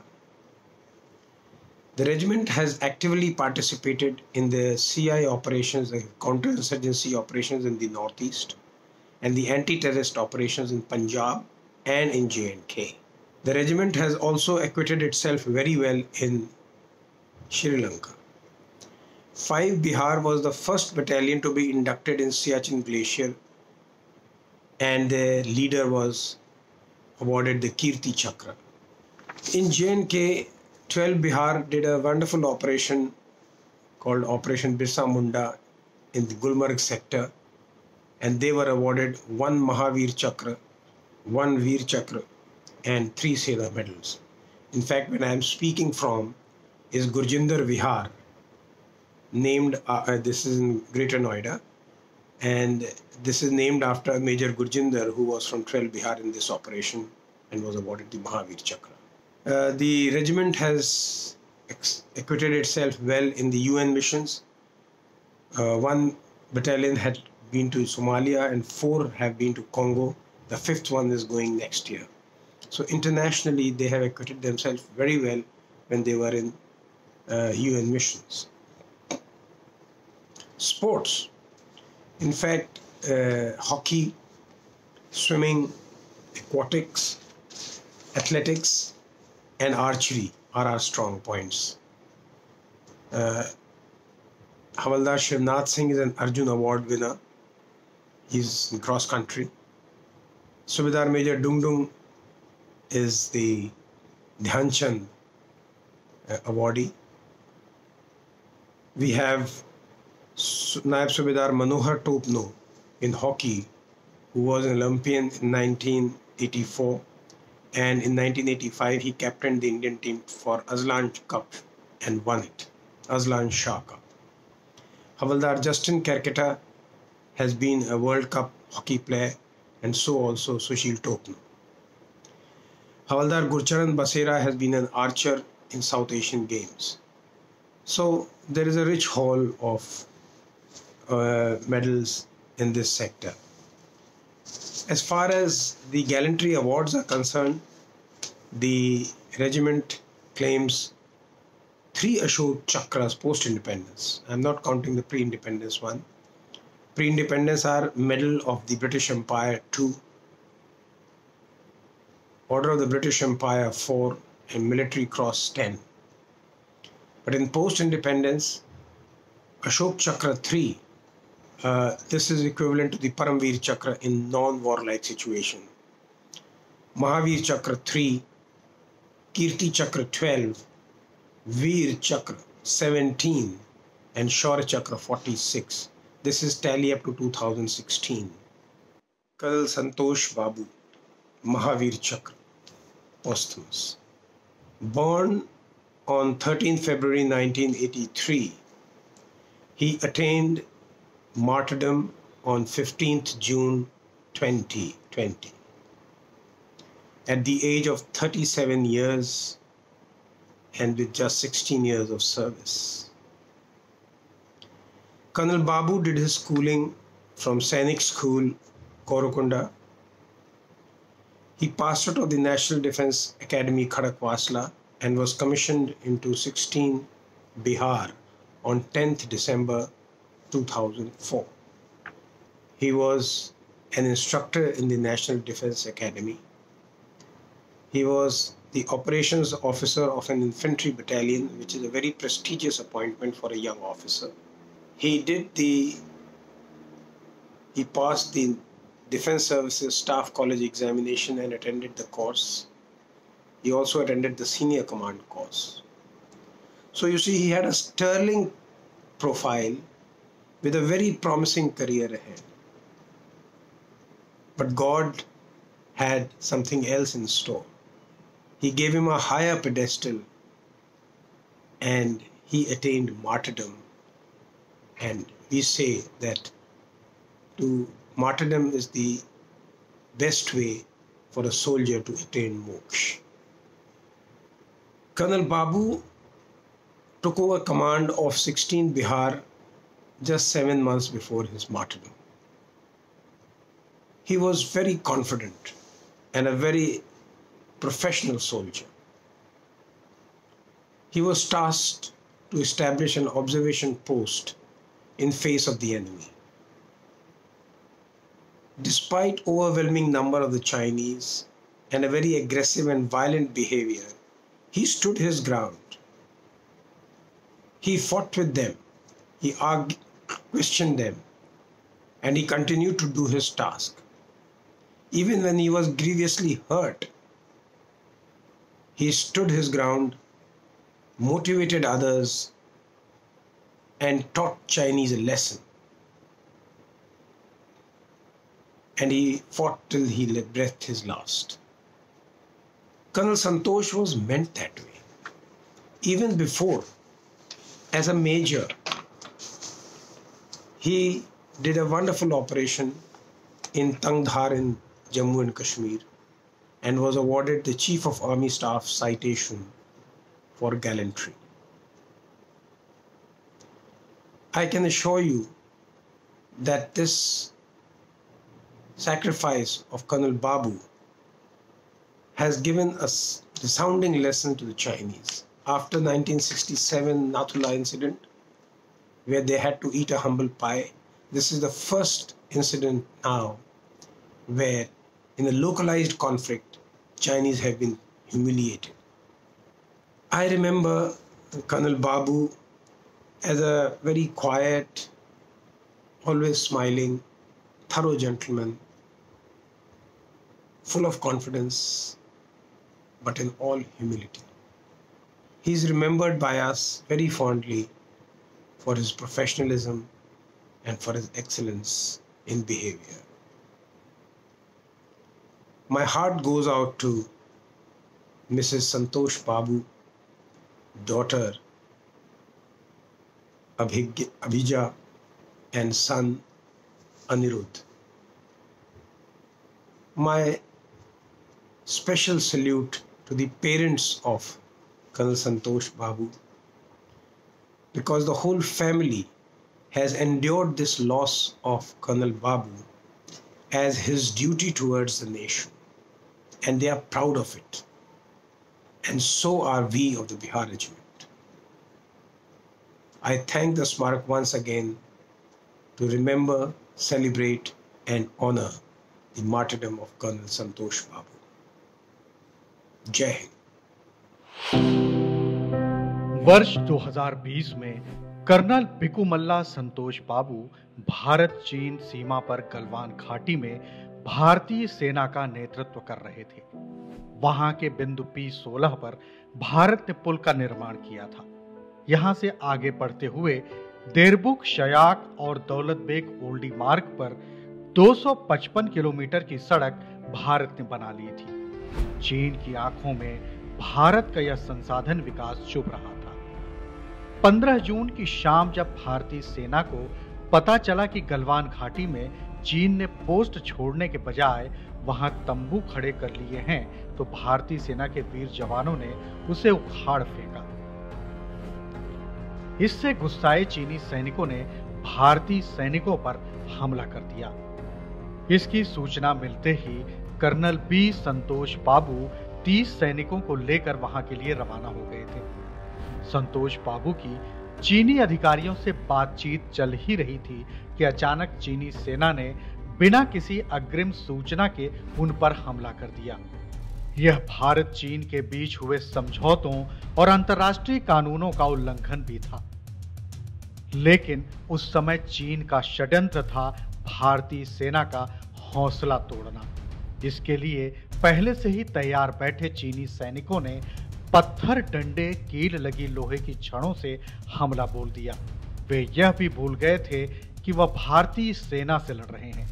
The regiment has actively participated in the CI operations, the counterinsurgency operations in the Northeast, and the anti-terrorist operations in Punjab and in J&K. The regiment has also acquitted itself very well in Sri Lanka. 5 Bihar was the first battalion to be inducted in Siachen Glacier, and their leader was awarded the Kirti Chakra. In J&K, 12 Bihar did a wonderful operation called Operation Birsa Munda in the Gulmarg sector, and they were awarded 1 Mahavir Chakra, 1 Veer Chakra, and 3 Seda medals. In fact, when I am speaking from is Gurjinder Vihar, named, this is in Greater Noida, and this is named after Major Gurjinder, who was from 12 Bihar in this operation and was awarded the Mahavir Chakra. The regiment has acquitted itself well in the UN missions. 1 battalion had been to Somalia and 4 have been to Congo. The 5th one is going next year. So internationally, they have acquitted themselves very well when they were in UN missions. Sports. In fact, hockey, swimming, aquatics, athletics, and archery are our strong points. Havaldar Shivnath Singh is an Arjun Award winner. He's in cross country. Subedar Major Dung Dung is the Dhyan Chand awardee. We have Naib Subedar Manohar Topno in hockey, who was an Olympian in 1984, and in 1985 he captained the Indian team for Azlan Cup and won it, Azlan Shah Cup. Havaldar Justin Kerketa has been a World Cup hockey player, and so also Sushil Tokno. Havaldar Gurcharan Basera has been an archer in South Asian Games. So there is a rich haul of medals in this sector. As far as the gallantry awards are concerned, the regiment claims 3 Ashok Chakras post-independence. I'm not counting the pre-independence one. Pre-independence are Medal of the British Empire 2, Order of the British Empire 4, and Military Cross 10. But in post-independence, Ashok Chakra 3, this is equivalent to the Paramveer Chakra in non-warlike situation. Mahavir Chakra 3, Kirti Chakra 12, Veer Chakra 17, and Shaurya Chakra 46. This is tally up to 2016. Colonel Santosh Babu, Mahavir Chakra, posthumous. Born on 13 February 1983, he attained martyrdom on 15th June 2020 at the age of 37 years and with just 16 years of service. Colonel Babu did his schooling from Sainik School, Korakunda. He passed out of the National Defence Academy, Khadakwasla, and was commissioned into 16 Bihar on 10th December 2004. He was an instructor in the National Defence Academy. He was the operations officer of an infantry battalion, which is a very prestigious appointment for a young officer. He passed the Defence Services Staff College examination and attended the course. He also attended the Senior Command course. So you see, he had a sterling profile with a very promising career ahead. But God had something else in store. He gave him a higher pedestal and he attained martyrdom. And we say that martyrdom is the best way for a soldier to attain moksha. Colonel Babu took over command of 16 Bihar just 7 months before his martyrdom. He was very confident and a very professional soldier. He was tasked to establish an observation post in face of the enemy. Despite overwhelming number of the Chinese and a very aggressive and violent behavior, he stood his ground. He fought with them, he questioned them, and he continued to do his task. Even when he was grievously hurt, he stood his ground, motivated others, and taught Chinese a lesson. And he fought till he breathed his last. Colonel Santosh was meant that way. Even before, as a major, he did a wonderful operation in Tangdhar in Jammu and Kashmir and was awarded the Chief of Army Staff citation for gallantry. I can assure you that this sacrifice of Colonel Babu has given us the sounding lesson to the Chinese. After 1967 Nathula incident, where they had to eat a humble pie, this is the first incident now where in a localized conflict, Chinese have been humiliated. I remember Colonel Babu as a very quiet, always smiling, thorough gentleman, full of confidence, but in all humility. He is remembered by us very fondly for his professionalism and for his excellence in behavior. My heart goes out to Mrs. Santosh Babu, daughter Abhija, and son Anirudh. my special salute to the parents of Colonel Santosh Babu, because the whole family has endured this loss of Colonel Babu as his duty towards the nation, and they are proud of it, and so are we of the Bihar Regiment. I thank the Smarak once again to remember, celebrate and honor the martyrdom of Colonel Santosh Babu. Jai Hind. वर्ष 2020 में colonel Bikumalla संतोष बाबू भारत चीन सीमा पर गलवान घाटी में भारतीय सेना का नेतृत्व कर रहे थे। वहां के बिंदु P16 पर भारत ने पुल का निर्माण किया था। यहां से आगे बढ़ते हुए देरबुक, शयाक और दौलत बेग ओल्डी मार्ग पर 255 किलोमीटर की सड़क भारत ने बना ली थी। चीन की आंखों में भारत का यह संसाधन विकास चुभ रहा था। 15 जून की शाम जब भारतीय सेना को पता चला कि गलवान घाटी में चीन ने पोस्ट छोड़ने के बजाय वहां तंबू खड़े कर लिए हैं, तो भारतीय सेना के वीर जवानों ने उसे उखाड़ फेंका। इससे गुस्साए चीनी सैनिकों ने भारतीय सैनिकों पर हमला कर दिया। इसकी सूचना मिलते ही कर्नल बी संतोष बाबू 30 सैनिकों को लेकर वहां के लिए रवाना हो गए थे। संतोष बाबू की चीनी अधिकारियों से बातचीत चल ही रही थी कि अचानक चीनी सेना ने बिना किसी अग्रिम सूचना के उन पर हमला कर दिया। यह भारत चीन के बीच हुए समझौतों और अंतर्राष्ट्रीय कानूनों का उल्लंघन भी था। लेकिन उस समय चीन का षड्यंत्र था भारतीय सेना का हौसला तोड़ना। इसके लिए पहले से ही तैयार बैठे चीनी सैनिकों ने पत्थर, डंडे, कील लगी लोहे की छड़ों से हमला बोल दिया। वे यह भी भूल गए थे कि वह भारतीय सेना से लड़ रहे हैं।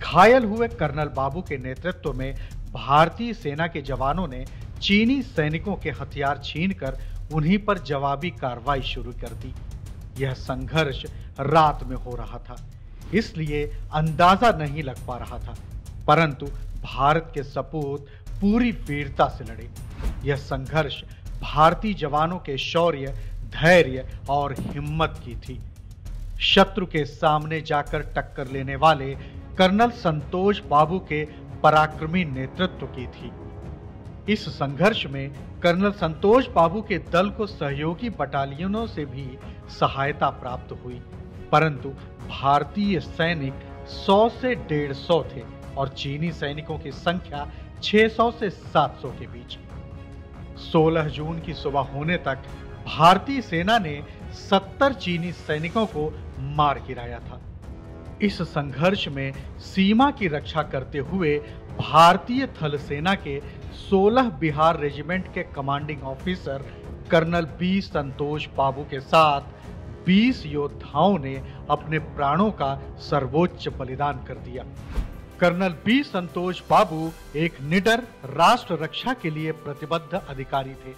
घायल हुए कर्नल बाबू के नेतृत्व में भारतीय सेना के जवानों ने चीनी सैनिकों के हथियार छीनकर उन्हीं पर जवाबी कार्रवाई शुरू कर दी। यह संघर्ष रात में हो रहा था, इसलिए अंदाजा नहीं लग पा रहा था, परंतु भारत के सपूत पूरी वीरता से लड़े। यह संघर्ष भारतीय जवानों के शौर्य, धैर्य और हिम्मत की थी। शत्रु के सामने जाकर टक्कर लेने वाले कर्नल संतोष बाबू के पराक्रमी नेतृत्व की थी। इस संघर्ष में कर्नल संतोष बाबू के दल को सहयोगी बटालियनों से भी सहायता प्राप्त हुई, परंतु भारतीय सैनिक 100 से 150 थे और चीनी सैनिकों की संख्या 600 से 700 के बीच। 16 जून की सुबह होने तक भारतीय सेना ने 70 चीनी सैनिकों को मार गिराया था। इस संघर्ष में सीमा की रक्षा करते हुए भारतीय थल सेना के 16 बिहार रेजिमेंट के कमांडिंग ऑफिसर कर्नल बी संतोष बाबू के साथ 20 योद्धाओं ने अपने प्राणों का सर्वोच्च बलिदान कर दिया। कर्नल बी संतोष बाबू एक निडर राष्ट्र रक्षा के लिए प्रतिबद्ध अधिकारी थे।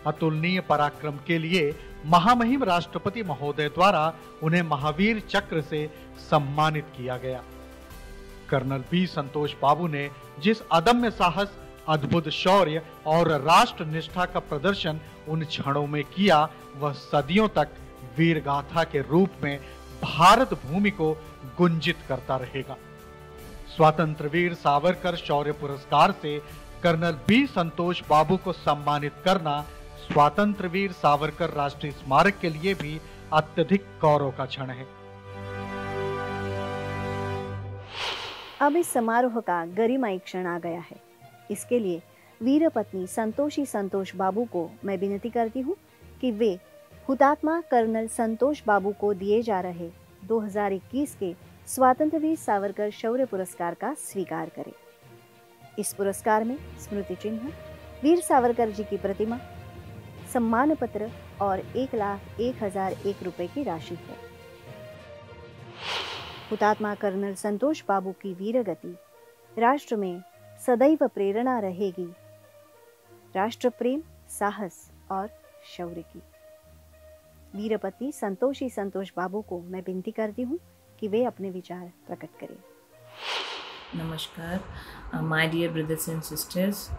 अतुलनीय पराक्रम के लिए महामहिम राष्ट्रपति महोदय द्वारा उन्हें महावीर चक्र से सम्मानित किया गया। कर्नल बी संतोष बाबू ने जिस अदम्य साहस, अद्भुत शौर्य और राष्ट्र निष्ठा का प्रदर्शन उन क्षणों में किया, वह सदियों तक वीर गाथा के रूप में भारत भूमि को गुंजित करता रहेगा। स्वतंत्र वीर सावरकर शौर्य पुरस्कार से कर्नल बी संतोष बाबू को सम्मानित करना स्वतंत्र वीर सावरकर राष्ट्रीय स्मारक के लिए भी अत्यधिक गौरव का क्षण है। अब इस समारोह का गरिमाई क्षण आ गया है। इसके लिए वीर पत्नी संतोषी संतोष बाबू को मैं विनती करती हूँ कि वे हुतात्मा कर्नल संतोष बाबू को दिए जा रहे 2021 के स्वतंत्र वीर सावरकर शौर्य पुरस्कार का स्वीकार करें। इस पुरस्कार में स्मृति चिन्ह, वीर सावरकर जी की प्रतिमा, सम्मान पत्र और 1,01,001 रुपए की राशि है। हुतात्मा कर्नल संतोष बाबू की वीरगति राष्ट्र में सदैव प्रेरणा रहेगी, राष्ट्र प्रेम, साहस और शौर्य की। वीरपति संतोषी संतोष बाबू को मैं विनती करती हूँ कि वे अपने विचार प्रकट करें। Namaskar, my dear brothers and sisters.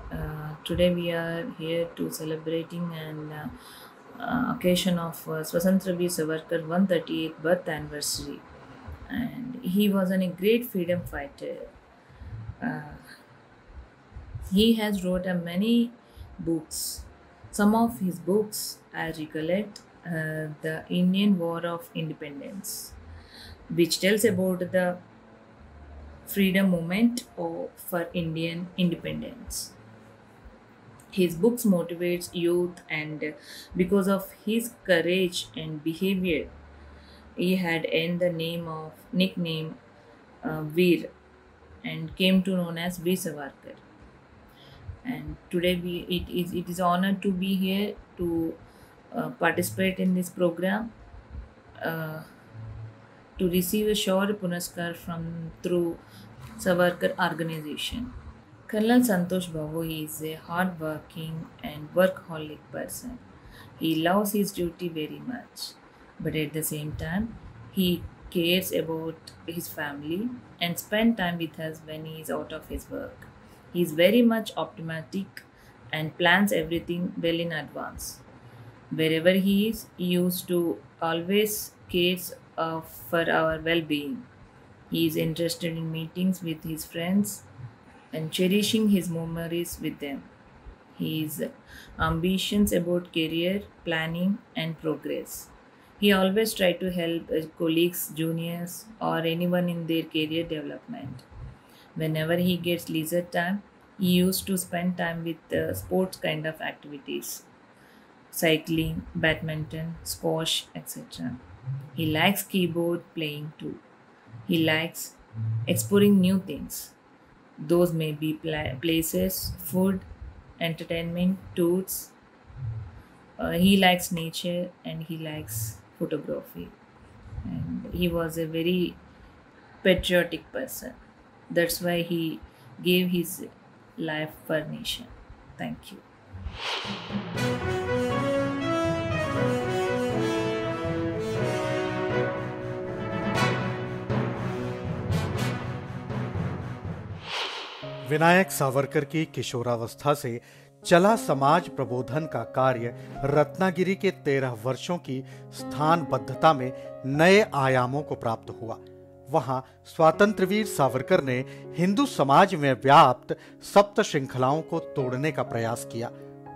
Today we are here to celebrating an occasion of Swatantra Veer Savarkar 138th birth anniversary, and he was a great freedom fighter. He has wrote many books. Some of his books I recollect the Indian War of Independence, which tells about the freedom movement for Indian independence. His books motivates youth, and because of his courage and behavior, he had earned the nickname Veer, and came to known as Veer Savarkar. And today it is honored to be here to participate in this program, to receive a Shaurya Punaskar through Savarkar organization. Colonel Santosh Babu is a hard-working and workaholic person. He loves his duty very much, but at the same time, he cares about his family and spends time with us when he is out of his work. He is very much optimistic and plans everything well in advance. Wherever he is, he used to always cares for our well-being. He is interested in meetings with his friends and cherishing his memories with them. His ambitions about career planning and progress. He always tried to help colleagues, juniors, or anyone in their career development. Whenever he gets leisure time, he used to spend time with sports kind of activities, cycling, badminton, squash, etc. He likes keyboard playing too. He likes exploring new things. Those may be places, food, entertainment, tours. He likes nature and he likes photography. And he was a very patriotic person. That's why he gave his life for nation. Thank you. Vinayak Savarkar की किशोरावस्था से चला समाज प्रबोधन का कार्य रत्नागिरी के 13 वर्षों की स्थानबद्धता में नए आयामों को प्राप्त हुआ। वहां स्वातंत्रवीर सावरकर ने हिंदू समाज में व्याप्त सप्त श्रृंखलाओं को तोड़ने का प्रयास किया,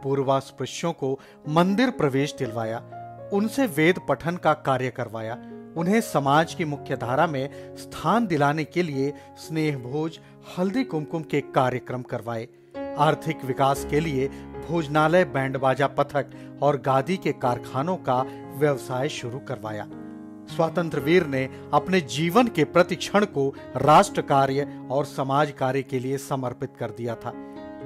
पूर्वास्पृश्यों को मंदिर प्रवेश दिलवाया, उनसे वेद पठन का कार्य करवाया, उन्हें समाज की मुख्य धारा में स्थान दिलाने के लिए स्नेह भोज, हल्दी कुमकुम के कार्यक्रम करवाए, आर्थिक विकास के लिए भोजनालय, बैंड बाजा पथक और गादी के कारखानों का व्यवसाय शुरू करवाया। स्वातंत्रवीर ने अपने जीवन के प्रति क्षण को राष्ट्र कार्य और समाज कार्य के लिए समर्पित कर दिया था।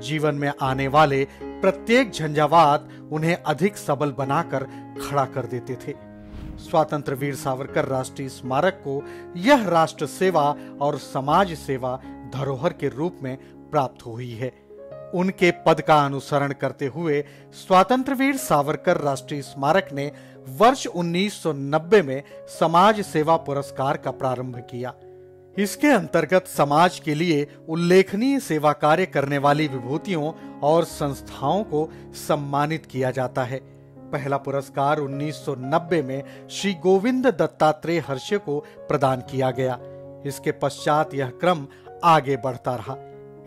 जीवन में आने वाले प्रत्येक झंझावात उन्हें अधिक सबल बनाकर खड़ा कर देते थे। स्वातंत्रवीर सावरकर राष्ट्रीय स्मारक को यह राष्ट्र सेवा और समाज सेवा धरोहर के रूप में प्राप्त हुई है। उनके पद का अनुसरण करते हुए स्वातंत्रवीर सावरकर राष्ट्रीय स्मारक ने वर्ष 1990 में समाज सेवा पुरस्कार का प्रारंभ किया। इसके अंतर्गत समाज के लिए उल्लेखनीय सेवा कार्य करने वाली विभूतियों और संस्थाओं को सम्मानित किया जाता है। पहला पुरस्कार 1990 में श्री गोविंद दत्तात्रेय हर्षे को प्रदान किया गया। इसके पश्चात यह क्रम आगे बढ़ता रहा।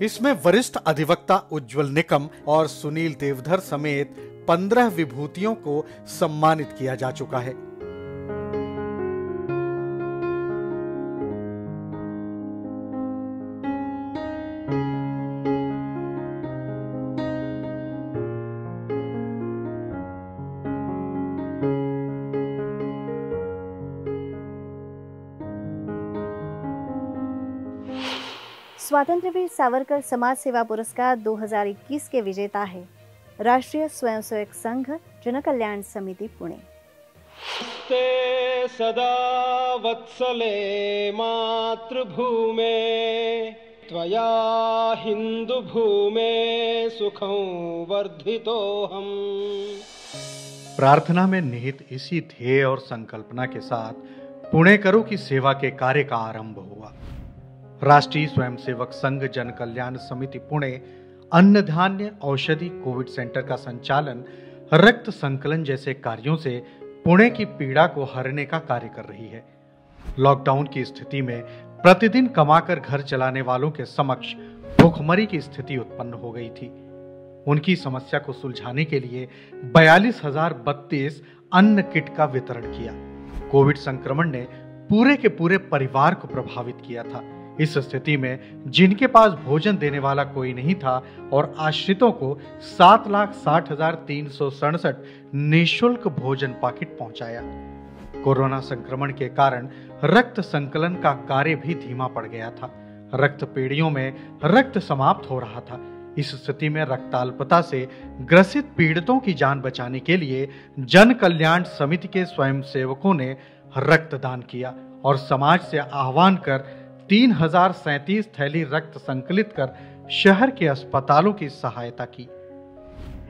इसमें वरिष्ठ अधिवक्ता उज्जवल निकम और सुनील देवधर समेत 15 विभूतियों को सम्मानित किया जा चुका है। स्वातंत्रवीर सावरकर समाज सेवा पुरस्कार 2021 के विजेता है राष्ट्रीय स्वयंसेवक संघ जनकल्याण समिति पुणे। ते सदा वत्सले मातृभूमे त्वया हिंदू भूमे सुखं वर्धितोहम। प्रार्थना में निहित इसी ध्येय और संकल्पना के साथ पुणेकरों की सेवा के कार्य का आरंभ हुआ। राष्ट्रीय स्वयंसेवक संघ जन कल्याण समिति पुणे अन्न धान्य औषधि कोविड सेंटर का संचालन रक्त संकलन जैसे कार्यों से पुणे की पीड़ा को हरने का कार्य कर रही है। लॉकडाउन की स्थिति में प्रतिदिन कमाकर घर चलाने वालों के समक्ष भूखमरी की स्थिति उत्पन्न हो गई थी। उनकी समस्या को सुलझाने के लिए 42,032 अन्न किट का वितरण किया। कोविड संक्रमण ने पूरे के पूरे परिवार को प्रभावित किया था। इस स्थिति में जिनके पास भोजन देने वाला कोई नहीं था और आश्रितों को 7,60,367 निःशुल्क भोजन पैकेट पहुंचाया। कोरोना संक्रमण के कारण रक्त संकलन का कार्य भी धीमा पड़ गया था। रक्त पेढ़ियों में रक्त समाप्त हो रहा था। इस स्थिति में रक्ताल्पता से ग्रसित पीड़ितों की जान बचाने के लिए जन कल्याण समिति के स्वयंसेवकों ने रक्तदान किया और समाज से आह्वान कर 3,037 थैली रक्त संकलित कर शहर के अस्पतालों की सहायता की।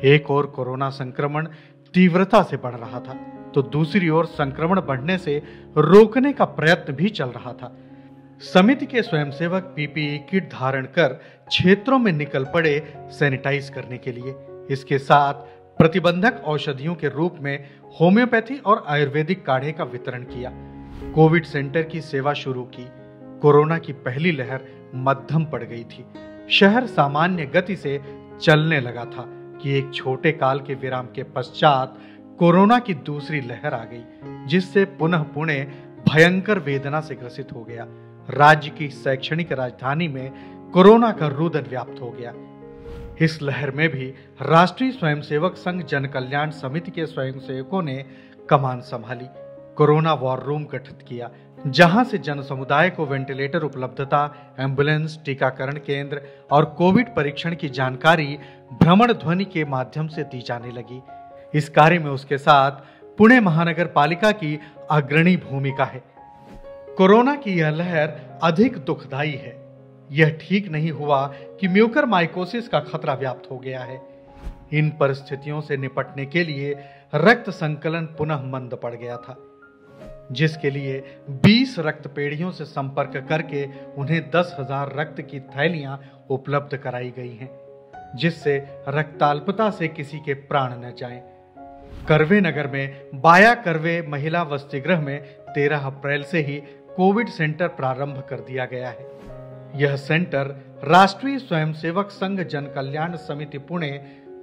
एक ओर कोरोना संक्रमण तीव्रता से बढ़ रहा था तो दूसरी ओर संक्रमण बढ़ने से रोकने का प्रयत्न भी चल रहा था। समिति के स्वयंसेवक पीपीई किट धारण कर क्षेत्रों में निकल पड़े सैनिटाइज करने के लिए। इसके साथ प्रतिबंधक औषधियों के रूप में होम्योपैथी और आयुर्वेदिक काढ़े का वितरण किया। कोविड सेंटर की सेवा शुरू की। कोरोना की पहली लहर मध्यम पड़ गई थी। शहर सामान्य गति से चलने लगा था कि एक छोटे काल के विराम के पश्चात कोरोना की दूसरी लहर आ गई, जिससे पुनः पुणे भयंकर वेदना से ग्रसित हो गया। राज्य की शैक्षणिक राजधानी में कोरोना का रुदन व्याप्त हो गया। इस लहर में भी राष्ट्रीय स्वयंसेवक संघ जन कल्याण समिति के स्वयंसेवकों ने कमान संभाली। कोरोना वॉर रूम गठित किया, जहां से जन समुदाय को वेंटिलेटर उपलब्धता, एम्बुलेंस, टीकाकरण केंद्र और कोविड परीक्षण की जानकारी भ्रमण ध्वनि के माध्यम से दी जाने लगी। इस कार्य में उसके साथ पुणे महानगर पालिका की अग्रणी भूमिका है। कोरोना की यह लहर अधिक दुखदायी है। यह ठीक नहीं हुआ कि म्यूकरमाइकोसिस का खतरा व्याप्त हो गया है। इन परिस्थितियों से निपटने के लिए रक्त संकलन पुनः मंद पड़ गया था, जिसके लिए 20 रक्त पेढ़ियों से संपर्क करके उन्हें 10,000 रक्त की थैलियां उपलब्ध कराई गई हैं, जिससे रक्ताल्पता से किसी के प्राण न जाएं। करवे नगर में बाया करवे महिला वसतिगृह में 13 अप्रैल से ही कोविड सेंटर प्रारंभ कर दिया गया है। यह सेंटर राष्ट्रीय स्वयंसेवक संघ जन कल्याण समिति पुणे,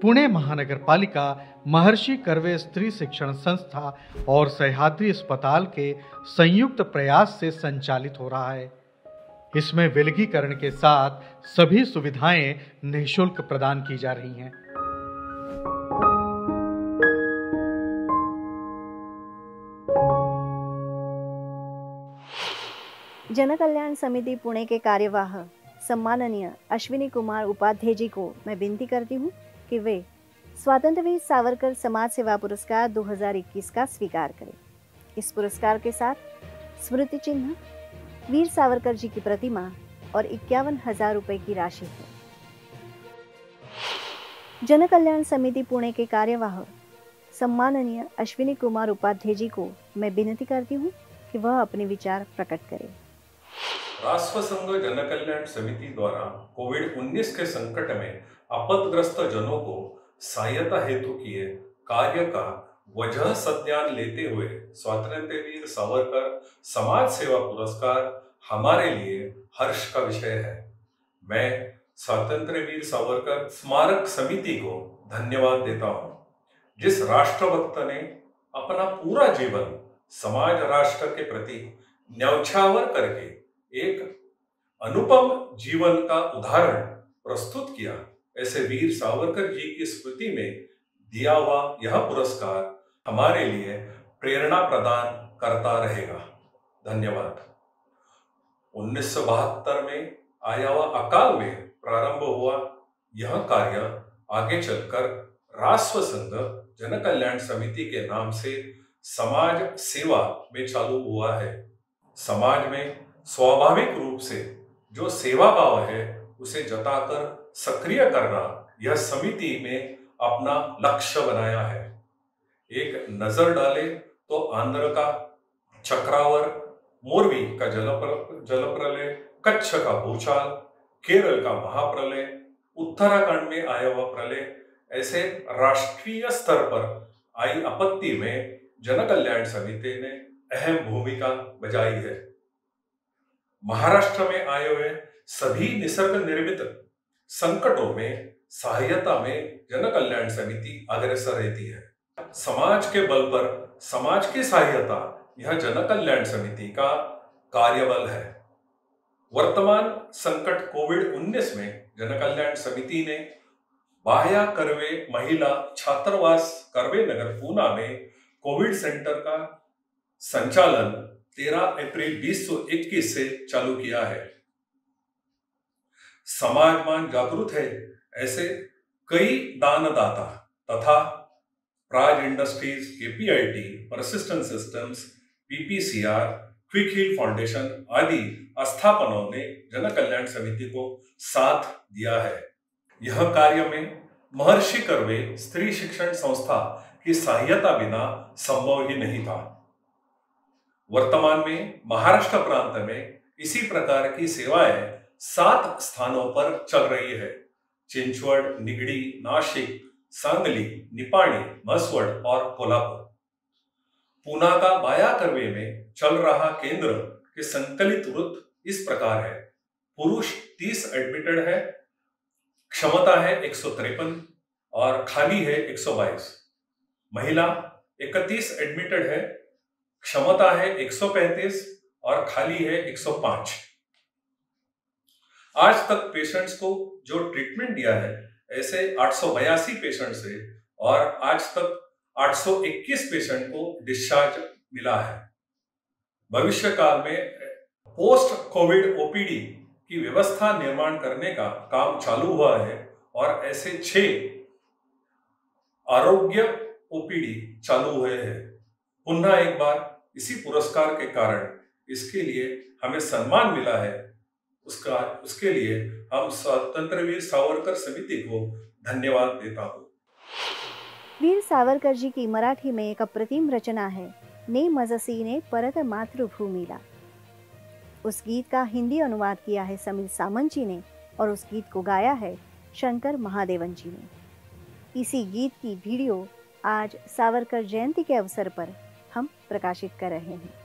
पुणे महानगर पालिका, महर्षि कर्वे स्त्री शिक्षण संस्था और सह्याद्री अस्पताल के संयुक्त प्रयास से संचालित हो रहा है। इसमें विलगीकरण के साथ सभी सुविधाएं निःशुल्क प्रदान की जा रही हैं। जन कल्याण समिति पुणे के कार्यवाह सम्माननीय अश्विनी कुमार उपाध्याय जी को मैं विनती करती हूँ कि वे स्वातंत्रवीर सावरकर समाज सेवा पुरस्कार 2021 का स्वीकार करें। इस पुरस्कार के साथ स्मृति चिन्ह, वीर सावरकर जी की प्रतिमा और 51,000 रुपए की राशि है। जन कल्याण समिति पुणे के कार्यवाह सम्माननीय अश्विनी कुमार उपाध्याय जी को मैं विनती करती हूँ कि वह अपने विचार प्रकट करें। राष्ट्र संघ जन कल्याण समिति द्वारा कोविड-19 के संकट में आपदग्रस्त जनों को सहायता हेतु किए कार्य का वजह संज्ञान लेते हुए स्वातंत्र्य वीर सावरकर समाज सेवा पुरस्कार हमारे लिए हर्ष का विषय है। मैं स्वातंत्र्य वीर सावरकर स्मारक समिति को धन्यवाद देता हूँ, जिस राष्ट्रभक्त ने अपना पूरा जीवन समाज राष्ट्र के प्रति न्यौछावर करके एक अनुपम जीवन का उदाहरण प्रस्तुत किया। ऐसे वीर सावरकर जी की स्मृति में दिया हुआ यह पुरस्कार हमारे लिए प्रेरणा प्रदान करता रहेगा। धन्यवाद। 1972 में आया हुआ अकाल में प्रारंभ हुआ यह कार्य आगे चलकर राष्ट्र संघ जन कल्याण समिति के नाम से समाज सेवा में चालू हुआ है। समाज में स्वाभाविक रूप से जो सेवा भाव है उसे जताकर सक्रिय करना यह समिति में अपना लक्ष्य बनाया है। एक नजर डाले तो आंध्र का चक्रावर, मोरवी का जलप्रलय, कच्छ का भूचाल, केरल का महाप्रलय, उत्तराखंड में आया हुआ प्रलय, ऐसे राष्ट्रीय स्तर पर आई आपत्ति में जन कल्याण समिति ने अहम भूमिका बजाई है। महाराष्ट्र में आए हुए सभी निसर्ग निर्मित संकटों में सहायता में जन कल्याण समिति अग्रसर रहती है। समाज के बल पर समाज की सहायता यह जन कल्याण समिति का कार्यबल है। वर्तमान संकट कोविड-19 में जन कल्याण समिति ने बाह्या कर्वे महिला छात्रावास कर्वे नगर पूना में कोविड सेंटर का संचालन 13 अप्रैल 2021 से चालू किया है। समाजमान जागरूक है ऐसे कई दानदाता तथा Praj industries, KPIT, Persistent Systems, PPCR, Quick Heal foundation आदि स्थापनाओं ने जन कल्याण समिति को साथ दिया है। यह कार्य में महर्षि कर्वे स्त्री शिक्षण संस्था की सहायता बिना संभव ही नहीं था। वर्तमान में महाराष्ट्र प्रांत में इसी प्रकार की सेवाएं 7 स्थानों पर चल रही है। चिंचवड, निगडी, नाशिक, सांगली, निपाणी, मसवड और कोल्हापुर। पूना का बाया कर्वे में चल रहा केंद्र के संकलित वृत्त इस प्रकार है। पुरुष 30 एडमिटेड है, क्षमता है 153 और खाली है 122। महिला 31 एडमिटेड है, क्षमता है 135 और खाली है 105। आज तक पेशेंट्स को जो ट्रीटमेंट दिया है ऐसे 882 पेशेंट से और आज तक 821 पेशेंट को डिस्चार्ज मिला है। भविष्य काल में पोस्ट कोविड ओपीडी की व्यवस्था निर्माण करने का काम चालू हुआ है और ऐसे 6 आरोग्य ओपीडी चालू हुए हैं। पुनः एक बार इसी पुरस्कार के कारण इसके लिए हमें सम्मान मिला है। उसके लिए हम स्वतंत्रवीर सावरकर समिति को धन्यवाद देता हूँ। वीर सावरकर जी की मराठी में एक अप्रतिम रचना है, ने मजसीने परत मातृभूमीला। उस गीत का हिंदी अनुवाद किया है समीर सामंत जी ने और उस गीत को गाया है शंकर महादेवन जी ने। इसी गीत की वीडियो आज सावरकर जयंती के अवसर पर हम प्रकाशित कर रहे हैं।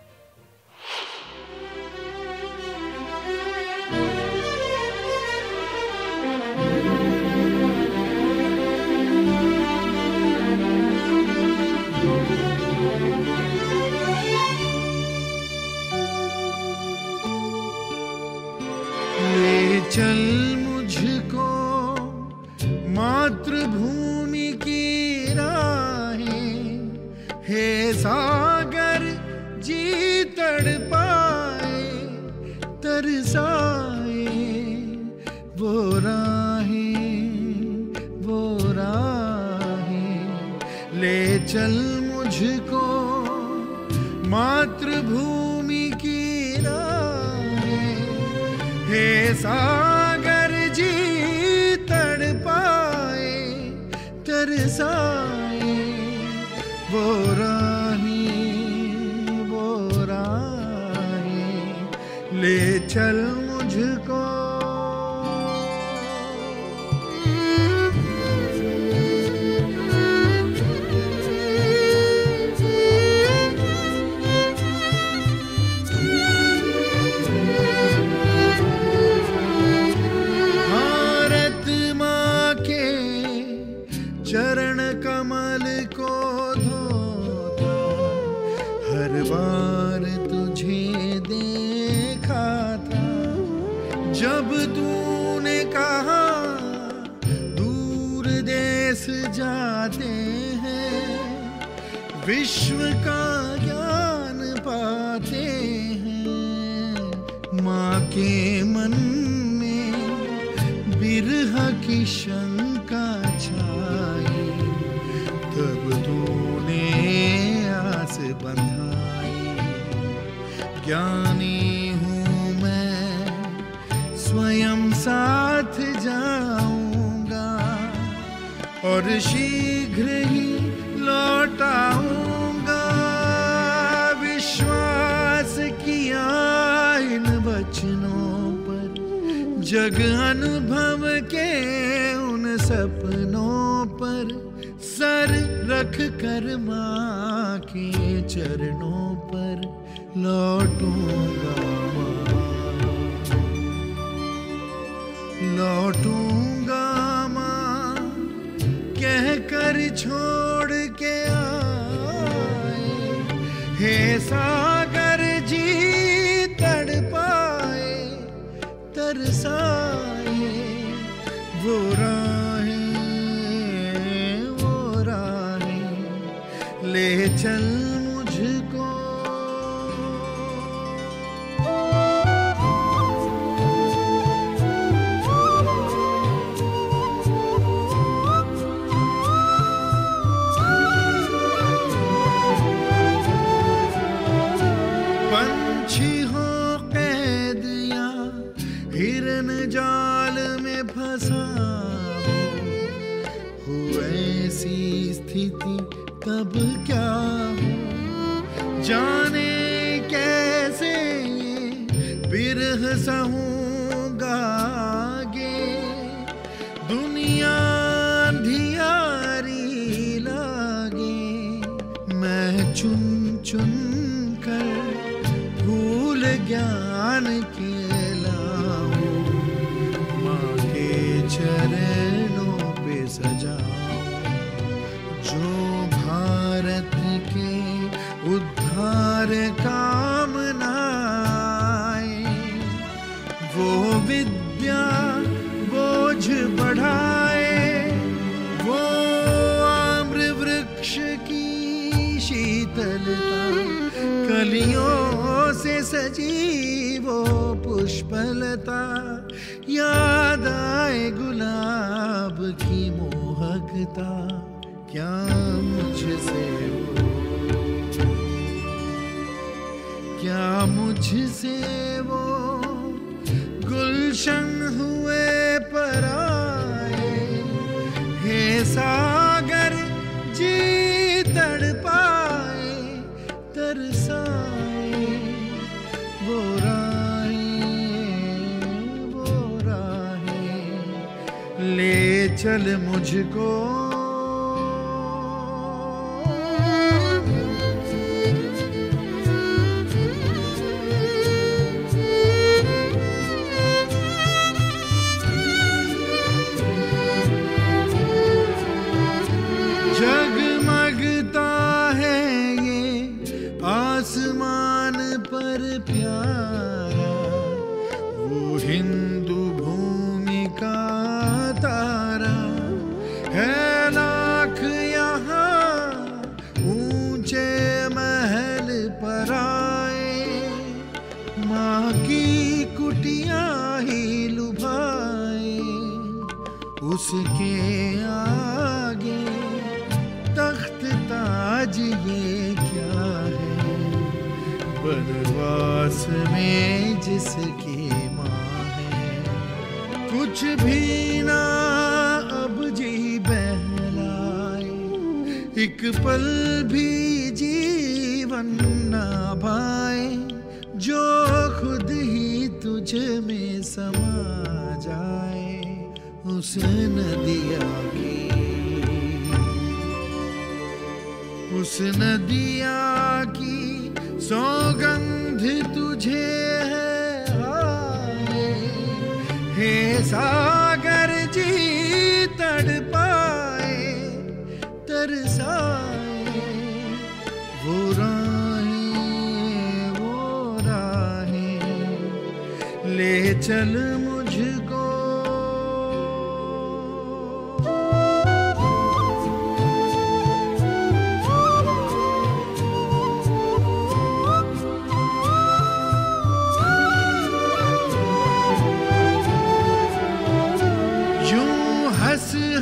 चल मुझको मातृभूमि की राहें, हे सागर जी तड़पाए तरसाए वो राहें, ले चल मुझको मातृभूमि की राहें, हे सागर जी तड़पाए तरसाए वो राहें, ले चल मुझको। चरण कमल को धोता हर बार तुझे देखा था, जब तूने कहा दूर देश जाते हैं, विश्व का ज्ञान पाते हैं। माँ के मन में बिरह की शंका छाई, तब तूने आस बंधाई। ज्ञानी हूँ मैं स्वयं साथ जाऊंगा और शीघ्र ही लौट आऊंगा। विश्वास किया इन वचनों पर जग अनुभव के उन सपनों पर सर रख कर माँ के चरणों पर लौटूंगा माँ कह कर छोड़ के आए हे सागर जी तड़पाए तरसाए वो राहें ले चल मुझको पंछी हो कैद या हिरन जाल में फंसा हो ऐसी स्थिति तब क्या हो जाने कैसे बिरह सहूंगा आगे दुनिया अंधियारी लागे मैं चुन चुन कर भूल ज्ञान के लाऊं माँ के चरणों पे सजाऊं जो भारत के उद्धार कामनाएं वो विद्या बोझ बढ़ाए वो आम्र वृक्ष की शीतलता कलियों से सजी वो पुष्पलता याद आए गुलाब की मोहकता क्या मुझसे वो गुलशन हुए पराए हे सागर जी तड़पाए तरसाए वो राहें ले चल मुझको जगमगता है ये आसमान पर प्यारा वो हिंदू भूमि का तारा है लाख यहाँ ऊंचे महल पर आए माँ की कुटिया ही लुभाए उसके आगे तख्त ताज ये क्या है बनवास में जिसकी माँ है कुछ भी ना अब जी बहलाए एक पल भी जीवन ना भाए जो खुद ही तुझ में समा जाए उस नदिया की सौगंध तुझे है आए हे सागर जी तड़पाए तरसाए वो राहें ले चल मुझको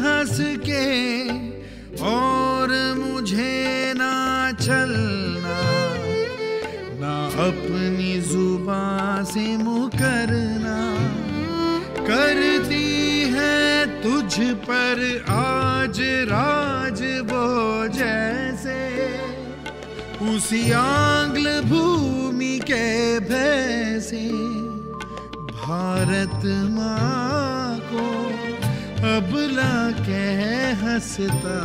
हंस के और मुझे ना चलना ना अपनी जुबान से मुकरना करती है तुझ पर आज राज वो जैसे उसी आंग्ल भूमि के भय से भारत माँ को अबला कह हंसता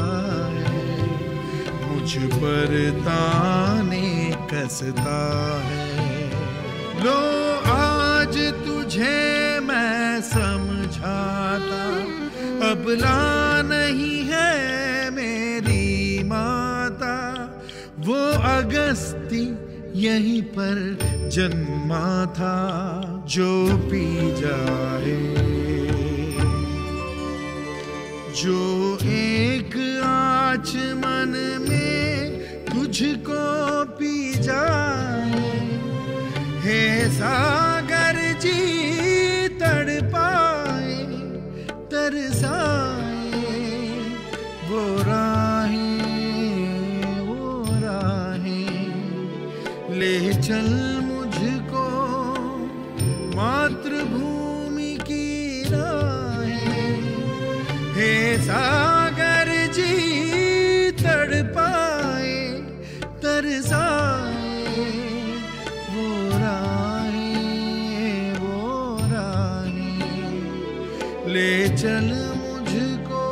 है, मुझ पर ताने कसता है। लो आज तुझे मैं समझाता, अबला नहीं है मेरी माता, वो अगस्ती यहीं पर जन्मा था, जो पी जाए, जो एक आचमन में तुझको पी जाए, हे सागर जी तड़पाए तरसाए, वो राहें ले चल मुझको मातृभूमि की राहें, हे सागर जी तड़पाए तरसाए, वो राहें ले चल मुझको।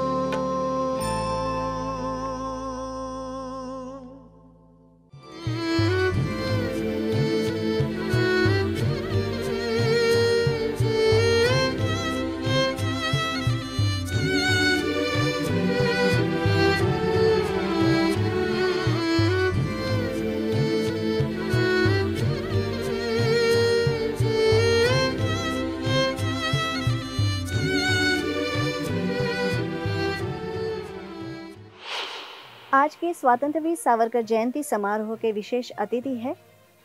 आज के स्वतंत्रवीर सावरकर जयंती समारोह के विशेष अतिथि है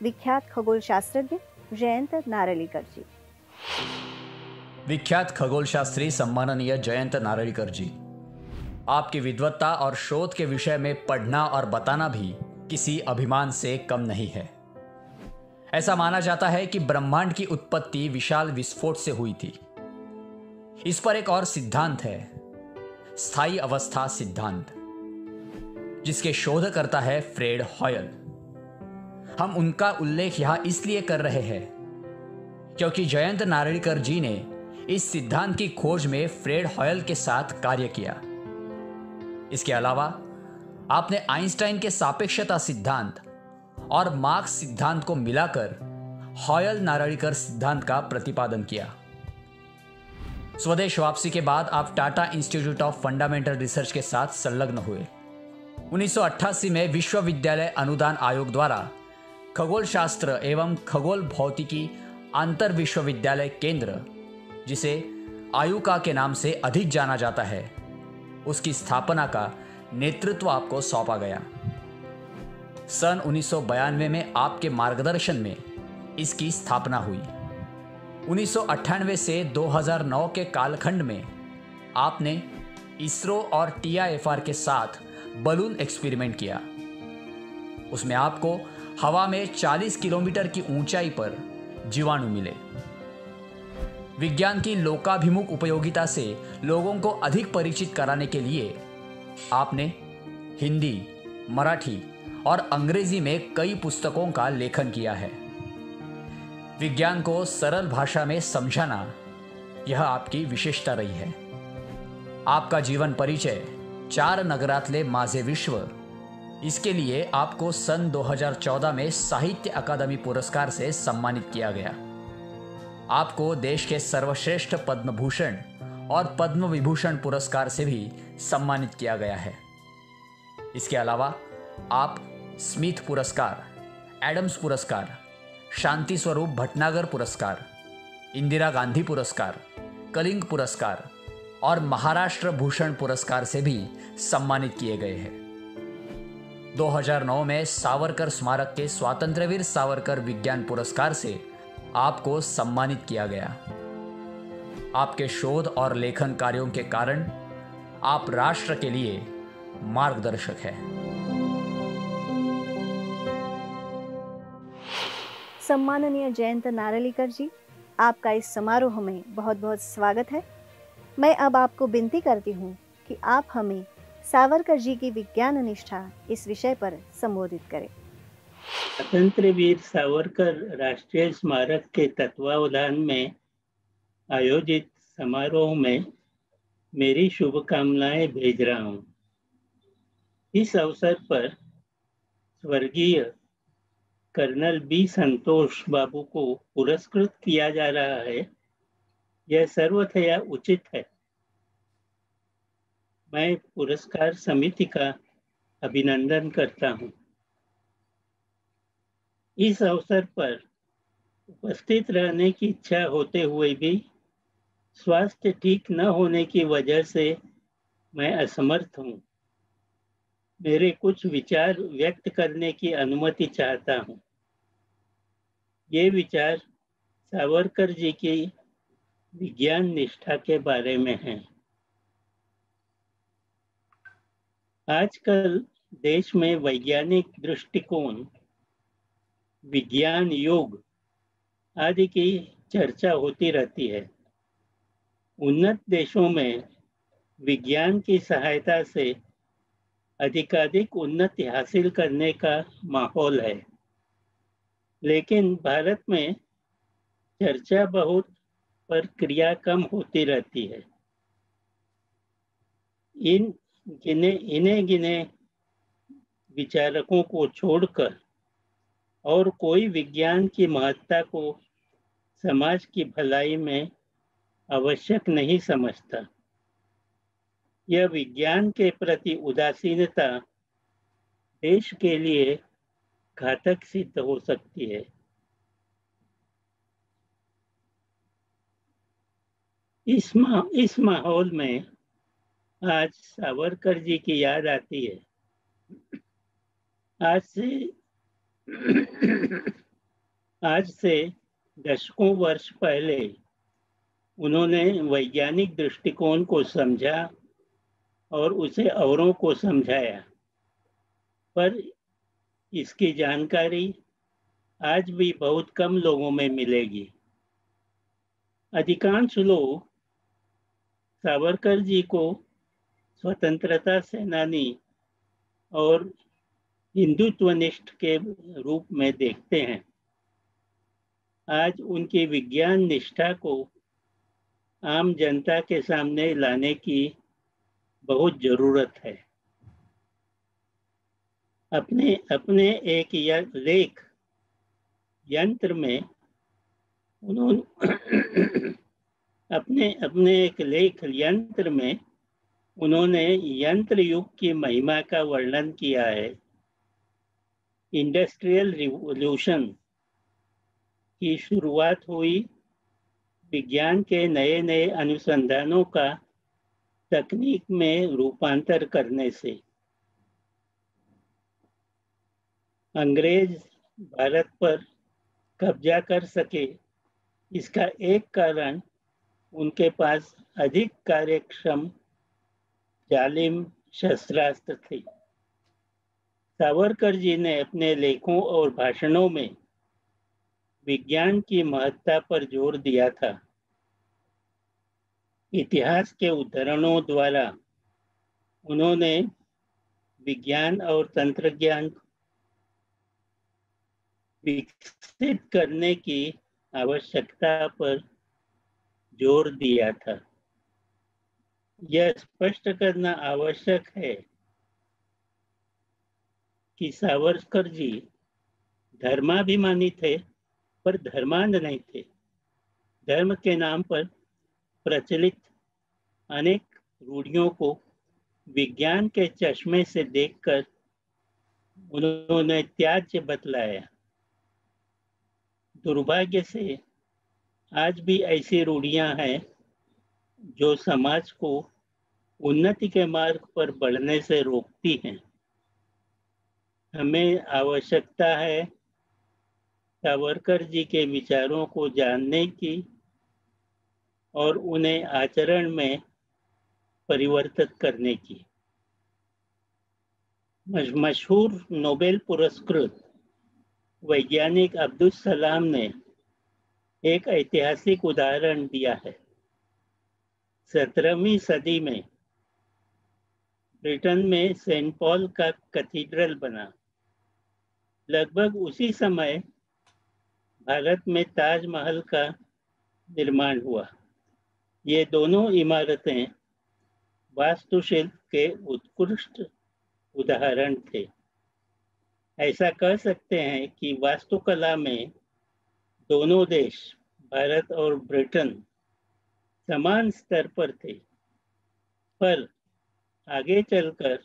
विख्यात खगोल शास्त्रज्ञ जयंत नारळीकर जी। विख्यात खगोल शास्त्री सम्माननीय जयंत नारळीकर जी, आपकी विद्वत्ता और शोध के विषय में पढ़ना और बताना भी किसी अभिमान से कम नहीं है। ऐसा माना जाता है कि ब्रह्मांड की उत्पत्ति विशाल विस्फोट से हुई थी। इस पर एक और सिद्धांत है, स्थायी अवस्था सिद्धांत, जिसके शोधकर्ता है फ्रेड हॉयल। हम उनका उल्लेख यहां इसलिए कर रहे हैं क्योंकि जयंत नारळीकर जी ने इस सिद्धांत की खोज में फ्रेड हॉयल के साथ कार्य किया। इसके अलावा आपने आइंस्टाइन के सापेक्षता सिद्धांत और मार्क्स सिद्धांत को मिलाकर हॉयल नारळीकर सिद्धांत का प्रतिपादन किया। स्वदेश वापसी के बाद आप Tata institute of fundamental research के साथ संलग्न हुए। 1988 में विश्वविद्यालय अनुदान आयोग द्वारा खगोल शास्त्र एवं खगोल भौतिकी अंतर विश्वविद्यालय केंद्र, जिसे आयुका के नाम से अधिक जाना जाता है, उसकी स्थापना का नेतृत्व आपको सौंपा गया। सन 1992 में आपके मार्गदर्शन में इसकी स्थापना हुई। 1998 से 2009 के कालखंड में आपने इसरो और TIFR के साथ बलून एक्सपेरिमेंट किया। उसमें आपको हवा में 40 किलोमीटर की ऊंचाई पर जीवाणु मिले। विज्ञान की लोकाभिमुख उपयोगिता से लोगों को अधिक परिचित कराने के लिए आपने हिंदी, मराठी और अंग्रेजी में कई पुस्तकों का लेखन किया है। विज्ञान को सरल भाषा में समझाना यह आपकी विशेषता रही है। आपका जीवन परिचय 4 नगरातले माझे विश्व, इसके लिए आपको सन 2014 में साहित्य अकादमी पुरस्कार से सम्मानित किया गया। आपको देश के सर्वश्रेष्ठ पद्म भूषण और पद्म विभूषण पुरस्कार से भी सम्मानित किया गया है। इसके अलावा आप स्मिथ पुरस्कार, एडम्स पुरस्कार, शांति स्वरूप भटनागर पुरस्कार, इंदिरा गांधी पुरस्कार, कलिंग पुरस्कार और महाराष्ट्र भूषण पुरस्कार से भी सम्मानित किए गए हैं। 2009 में सावरकर स्मारक के स्वातंत्र्यवीर सावरकर विज्ञान पुरस्कार से आपको सम्मानित किया गया। आपके शोध और लेखन कार्यों के कारण आप राष्ट्र के लिए मार्गदर्शक हैं। सम्माननीय जयंत नारळीकर जी, आपका इस समारोह में बहुत बहुत स्वागत है। मैं अब आपको विनती करती हूँ कि आप हमें सावरकर जी की विज्ञान निष्ठा इस विषय पर संबोधित करें। स्वतंत्र वीर सावरकर राष्ट्रीय स्मारक के तत्वावधान में आयोजित समारोह में मेरी शुभकामनाएं भेज रहा हूं। इस अवसर पर स्वर्गीय कर्नल बी संतोष बाबू को पुरस्कृत किया जा रहा है, यह सर्वथा उचित है। मैं पुरस्कार समिति का अभिनंदन करता हूं। इस अवसर पर उपस्थित रहने की इच्छा होते हुए भी स्वास्थ्य ठीक न होने की वजह से मैं असमर्थ हूं। मेरे कुछ विचार व्यक्त करने की अनुमति चाहता हूं। ये विचार सावरकर जी की विज्ञान निष्ठा के बारे में हैं। आजकल देश में वैज्ञानिक दृष्टिकोण, विज्ञान योग आदि की चर्चा होती रहती है। उन्नत देशों में विज्ञान की सहायता से अधिकाधिक उन्नति हासिल करने का माहौल है, लेकिन भारत में चर्चा बहुत पर क्रिया कम होती रहती है। इन्हें गिने विचारकों को छोड़कर और कोई विज्ञान की महत्ता को समाज की भलाई में आवश्यक नहीं समझता। यह विज्ञान के प्रति उदासीनता देश के लिए घातक सिद्ध हो सकती है। इस माहौल में आज सावरकर जी की याद आती है। आज से दशकों वर्ष पहले उन्होंने वैज्ञानिक दृष्टिकोण को समझा और उसे औरों को समझाया, पर इसकी जानकारी आज भी बहुत कम लोगों में मिलेगी। अधिकांश लोग सावरकर जी को स्वतंत्रता सेनानी और हिंदुत्वनिष्ठ के रूप में देखते हैं। आज उनकी विज्ञान निष्ठा को आम जनता के सामने लाने की बहुत जरूरत है। अपने एक लेख यंत्र में उन्होंने यंत्र युग की महिमा का वर्णन किया है। इंडस्ट्रियल रिवॉल्यूशन की शुरुआत हुई विज्ञान के नए नए अनुसंधानों का तकनीक में रूपांतर करने से। अंग्रेज भारत पर कब्जा कर सके, इसका एक कारण उनके पास अधिक कार्यक्षम जालिम शस्त्रास्त्र थे। सावरकर जी ने अपने लेखों और भाषणों में विज्ञान की महत्ता पर जोर दिया था। इतिहास के उदाहरणों द्वारा उन्होंने विज्ञान और तंत्रज्ञान विकसित करने की आवश्यकता पर जोर दिया था। यह स्पष्ट करना आवश्यक है कि सावरकर जी धर्माभिमानी थे, पर धर्मांध नहीं थे। धर्म के नाम पर प्रचलित अनेक रूढ़ियों को विज्ञान के चश्मे से देखकर उन्होंने त्याज्य बतलाया। दुर्भाग्य से आज भी ऐसी रूढ़ियां हैं जो समाज को उन्नति के मार्ग पर बढ़ने से रोकती हैं। हमें आवश्यकता है सावरकर जी के विचारों को जानने की और उन्हें आचरण में परिवर्तित करने की। मशहूर नोबेल पुरस्कृत वैज्ञानिक अब्दुल सलाम ने एक ऐतिहासिक उदाहरण दिया है। 17वीं सदी में ब्रिटेन में सेंट पॉल का कैथेड्रल बना। लगभग उसी समय भारत में ताजमहल का निर्माण हुआ। ये दोनों इमारतें वास्तुशिल्प के उत्कृष्ट उदाहरण थे। ऐसा कह सकते हैं कि वास्तुकला में दोनों देश, भारत और ब्रिटेन, समान स्तर पर थे। पर आगे चलकर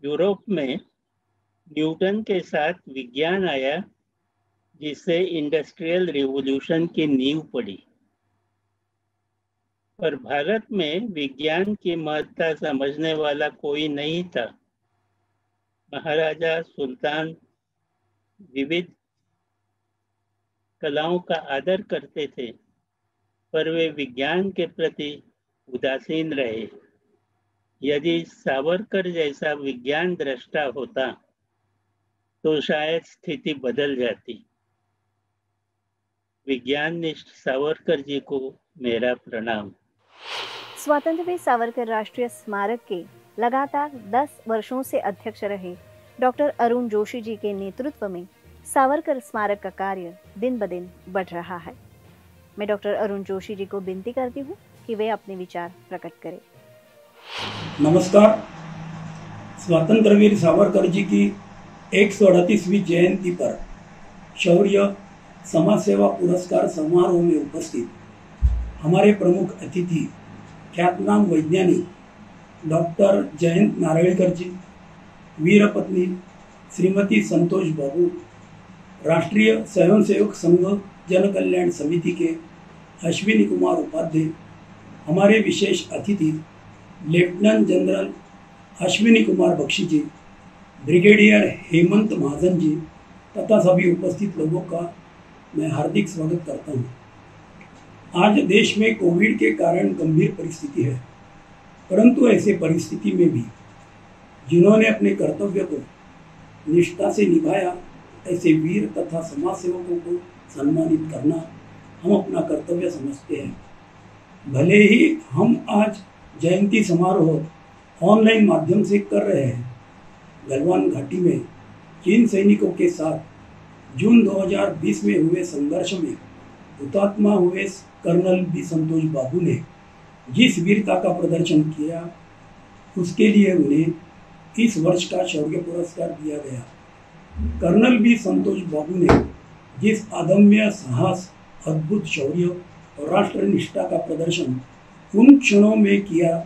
यूरोप में न्यूटन के साथ विज्ञान आया, जिससे इंडस्ट्रियल रिवॉल्यूशन की नींव पड़ी। पर भारत में विज्ञान की महत्ता समझने वाला कोई नहीं था। महाराजा सुल्तान विविध कलाओं का आदर करते थे, पर वे विज्ञान के प्रति उदासीन रहे। यदि सावरकर जैसा विज्ञान दृष्टा होता तो शायद स्थिति बदल जाती। विज्ञाननिष्ठ सावरकर जी को मेरा प्रणाम। स्वतंत्रवीर सावरकर राष्ट्रीय स्मारक के लगातार 10 वर्षों से अध्यक्ष रहे डॉक्टर अरुण जोशी जी के नेतृत्व में सावरकर स्मारक का कार्य दिन ब दिन बढ़ रहा है। मैं डॉक्टर अरुण जोशी जी को विनती करती हूँ कि वे अपने विचार प्रकट करें। नमस्कार। स्वतंत्रवीर सावरकर जी की 138वीं जयंती पर शौर्य समाज सेवा पुरस्कार समारोह में उपस्थित हमारे प्रमुख अतिथि ख्यातनाम वैज्ञानिक डॉक्टर जयंत नारळीकर जी, वीरपत्नी श्रीमती संतोष बाबू, राष्ट्रीय स्वयंसेवक संघ जन कल्याण समिति के अश्विनी कुमार उपाध्याय, हमारे विशेष अतिथि लेफ्टिनेंट जनरल अश्विनी कुमार बख्शी जी, ब्रिगेडियर हेमंत महाजन जी तथा सभी उपस्थित लोगों का मैं हार्दिक स्वागत करता हूं। आज देश में कोविड के कारण गंभीर परिस्थिति है, परंतु ऐसे परिस्थिति में भी जिन्होंने अपने कर्तव्य को निष्ठा से निभाया, ऐसे वीर तथा समाज सेवकों को सम्मानित करना हम अपना कर्तव्य समझते हैं। भले ही हम आज जयंती समारोह ऑनलाइन माध्यम से कर रहे हैं, गलवान घाटी में चीन सैनिकों के साथ जून 2020 में हुए संघर्ष में हुतात्मा हुए कर्नल बी संतोष बाबू ने जिस वीरता का प्रदर्शन किया, उसके लिए उन्हें इस वर्ष का शौर्य पुरस्कार दिया गया। कर्नल बी संतोष बाबू ने जिस अदम्य साहस, अद्भुत शौर्य और राष्ट्र निष्ठा का प्रदर्शन उन क्षणों में किया,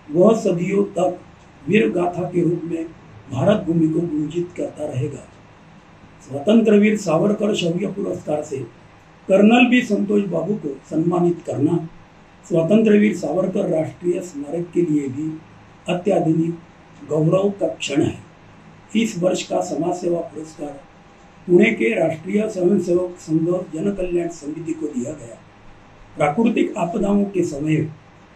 वह सदियों तक वीर गाथा के रूप में भारत भूमि को गुंजित करता रहेगा। स्वतंत्रवीर सावरकर शौर्य पुरस्कार से कर्नल बी संतोष बाबू को सम्मानित करना स्वतंत्रवीर सावरकर राष्ट्रीय स्मारक के लिए भी अत्याधुनिक गौरव का क्षण है। इस वर्ष का समाज सेवा पुरस्कार पुणे के राष्ट्रीय स्वयंसेवक संघ जन कल्याण समिति को दिया गया। प्राकृतिक आपदाओं के समय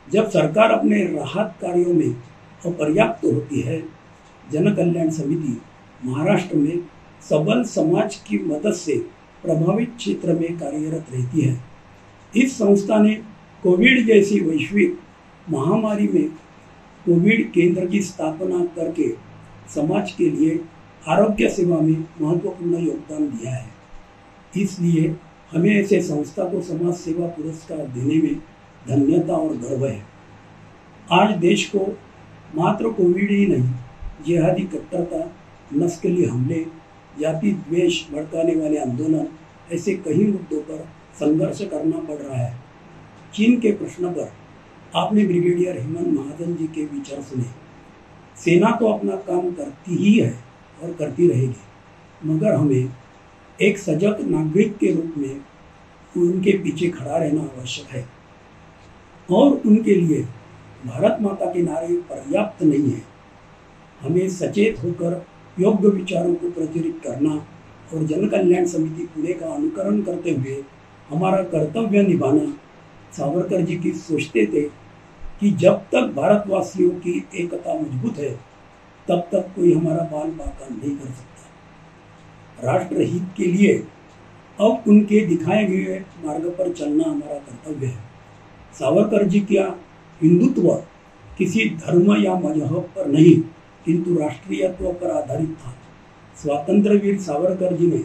जब सरकार अपने राहत कार्यों में अपर्याप्त होती है, जन कल्याण समिति महाराष्ट्र में सबल समाज की मदद से प्रभावित क्षेत्र में कार्यरत रहती है। इस संस्था ने कोविड जैसी वैश्विक महामारी में कोविड केंद्र की स्थापना करके समाज के लिए आरोग्य सेवा में महत्वपूर्ण योगदान दिया है। इसलिए हमें ऐसे संस्था को समाज सेवा पुरस्कार देने में धन्यता और गर्व है। आज देश को मात्र कोविड ही नहीं, जिहादी कट्टरता, नस्ली हमले, जाति द्वेष भड़काने वाले आंदोलन, ऐसे कई मुद्दों पर संघर्ष करना पड़ रहा है। चीन के प्रश्न पर आपने ब्रिगेडियर हेमंत महाजन जी के विचार सुने। सेना तो अपना काम करती ही है और करती रहेगी, मगर हमें एक सजग नागरिक के रूप में उनके पीछे खड़ा रहना आवश्यक है। और उनके लिए भारत माता के नारे पर्याप्त नहीं है। हमें सचेत होकर योग्य विचारों को प्रचलित करना और जन कल्याण समिति पुणे का अनुकरण करते हुए हमारा कर्तव्य निभाना। सावरकर जी की सोचते थे कि जब तक भारतवासियों की एकता मजबूत है, तब तक कोई हमारा बाल बाका नहीं कर सकता। राष्ट्र हित के लिए अब उनके दिखाए गए मार्ग पर चलना हमारा कर्तव्य है। सावरकर जी का हिंदुत्व किसी धर्म या मजहब पर नहीं, किंतु राष्ट्रीयत्व पर आधारित था। स्वतंत्रवीर सावरकर जी ने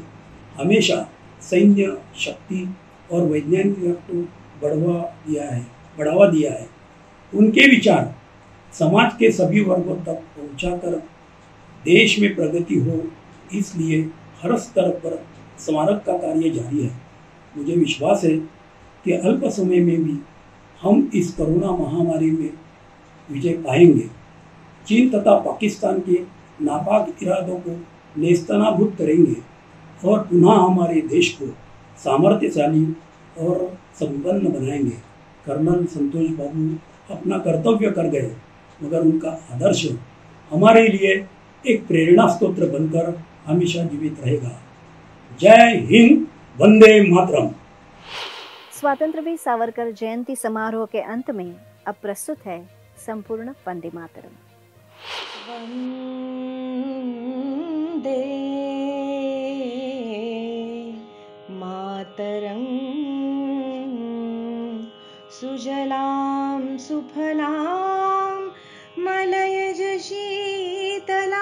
हमेशा सैन्य शक्ति और वैज्ञानिक को बढ़ावा दिया है। उनके विचार समाज के सभी वर्गों तक पहुंचाकर देश में प्रगति हो, इसलिए हर स्तर पर स्मारक का कार्य जारी है। मुझे विश्वास है कि अल्प समय में भी हम इस कोरोना महामारी में विजय पाएंगे, चीन तथा पाकिस्तान के नापाक इरादों को नेस्तनाबूद करेंगे और पुनः हमारे देश को सामर्थ्यशाली और संपन्न बनाएंगे। कर्नल संतोष बाबू अपना कर्तव्य कर गए, मगर उनका आदर्श हमारे लिए एक प्रेरणा स्रोत बनकर हमेशा जीवित रहेगा। जय हिंद, वंदे मातरम। स्वतंत्रवीर सावरकर जयंती समारोह के अंत में अब प्रस्तुत है संपूर्ण वंदे मातरम। वंदे मातरम, सुजलां सुफलां मलयज शीतलां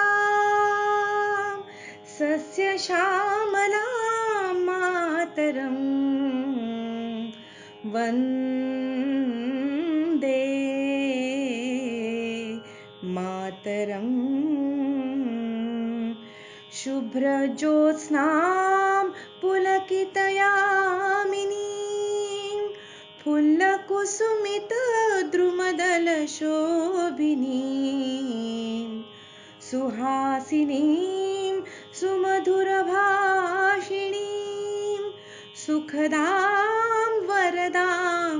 सस्यश्यामलां मातरं वन्दे मातरं। शुभ्रज्योत्स्नां पुलकितयामिनीं फुल्लकुसुमितद्रुमदलशोभिनीं सुहासिनीं सुमधुरभाषिणीं सुखदां वरदां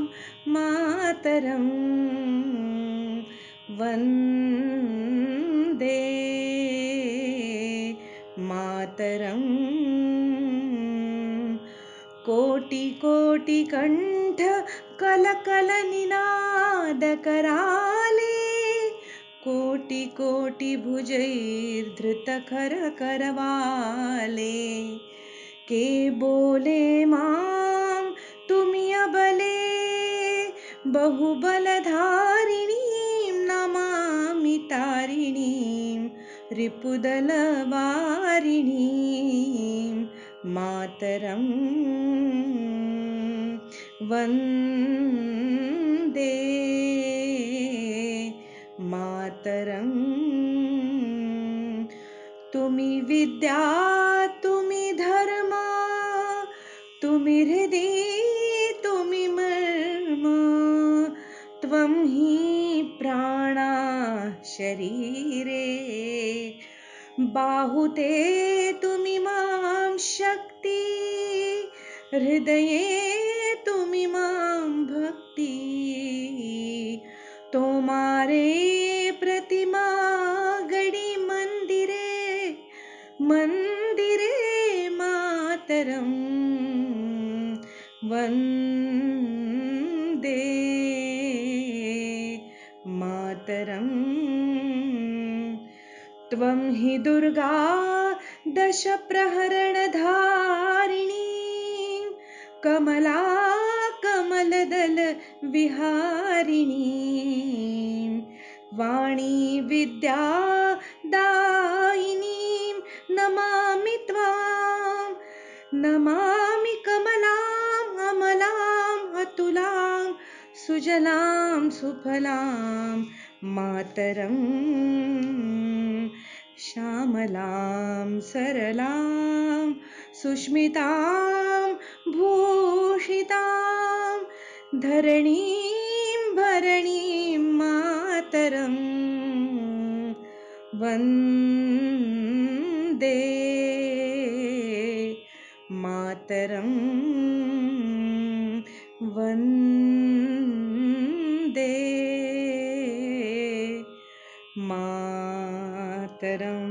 मातरं वन्दे मातरं। कोटि कोटि कंठ कलकल निनाद कराले, कोटि कोटि भुजैर्धृत कर करवाले, के बोले मां तुमि अबले बहुबलधारिणीं नमामि तारिणीं रिपुदलवारिणीं मातरं वन्दे मातरं। तुमि विद्या तुमि धर्म तुमि हृदि तुमि मर्म, त्वं हि प्राणा शरीरे, बाहुते तुमि मां शक्ति, हृदये तुमि मां भक्ति। तोमारे प्रतिमा गढ़ी मंदिरे, मंदिरे मातरं वन्दे मातरं। त्वं हि दुर्गा दश प्रहरणधारिणी, कमला कमलदल विहारिणी, वाणी विद्या दायिनीं नमामि त्वां, नमामि कमलां अमलां अतुलां सुजलां सुफलां मातरं, श्यामलां सरलां सुष्मितां भूषितां, धरणीं भरणीं मातरं वन्दे मातरं वन्दे मातरम्।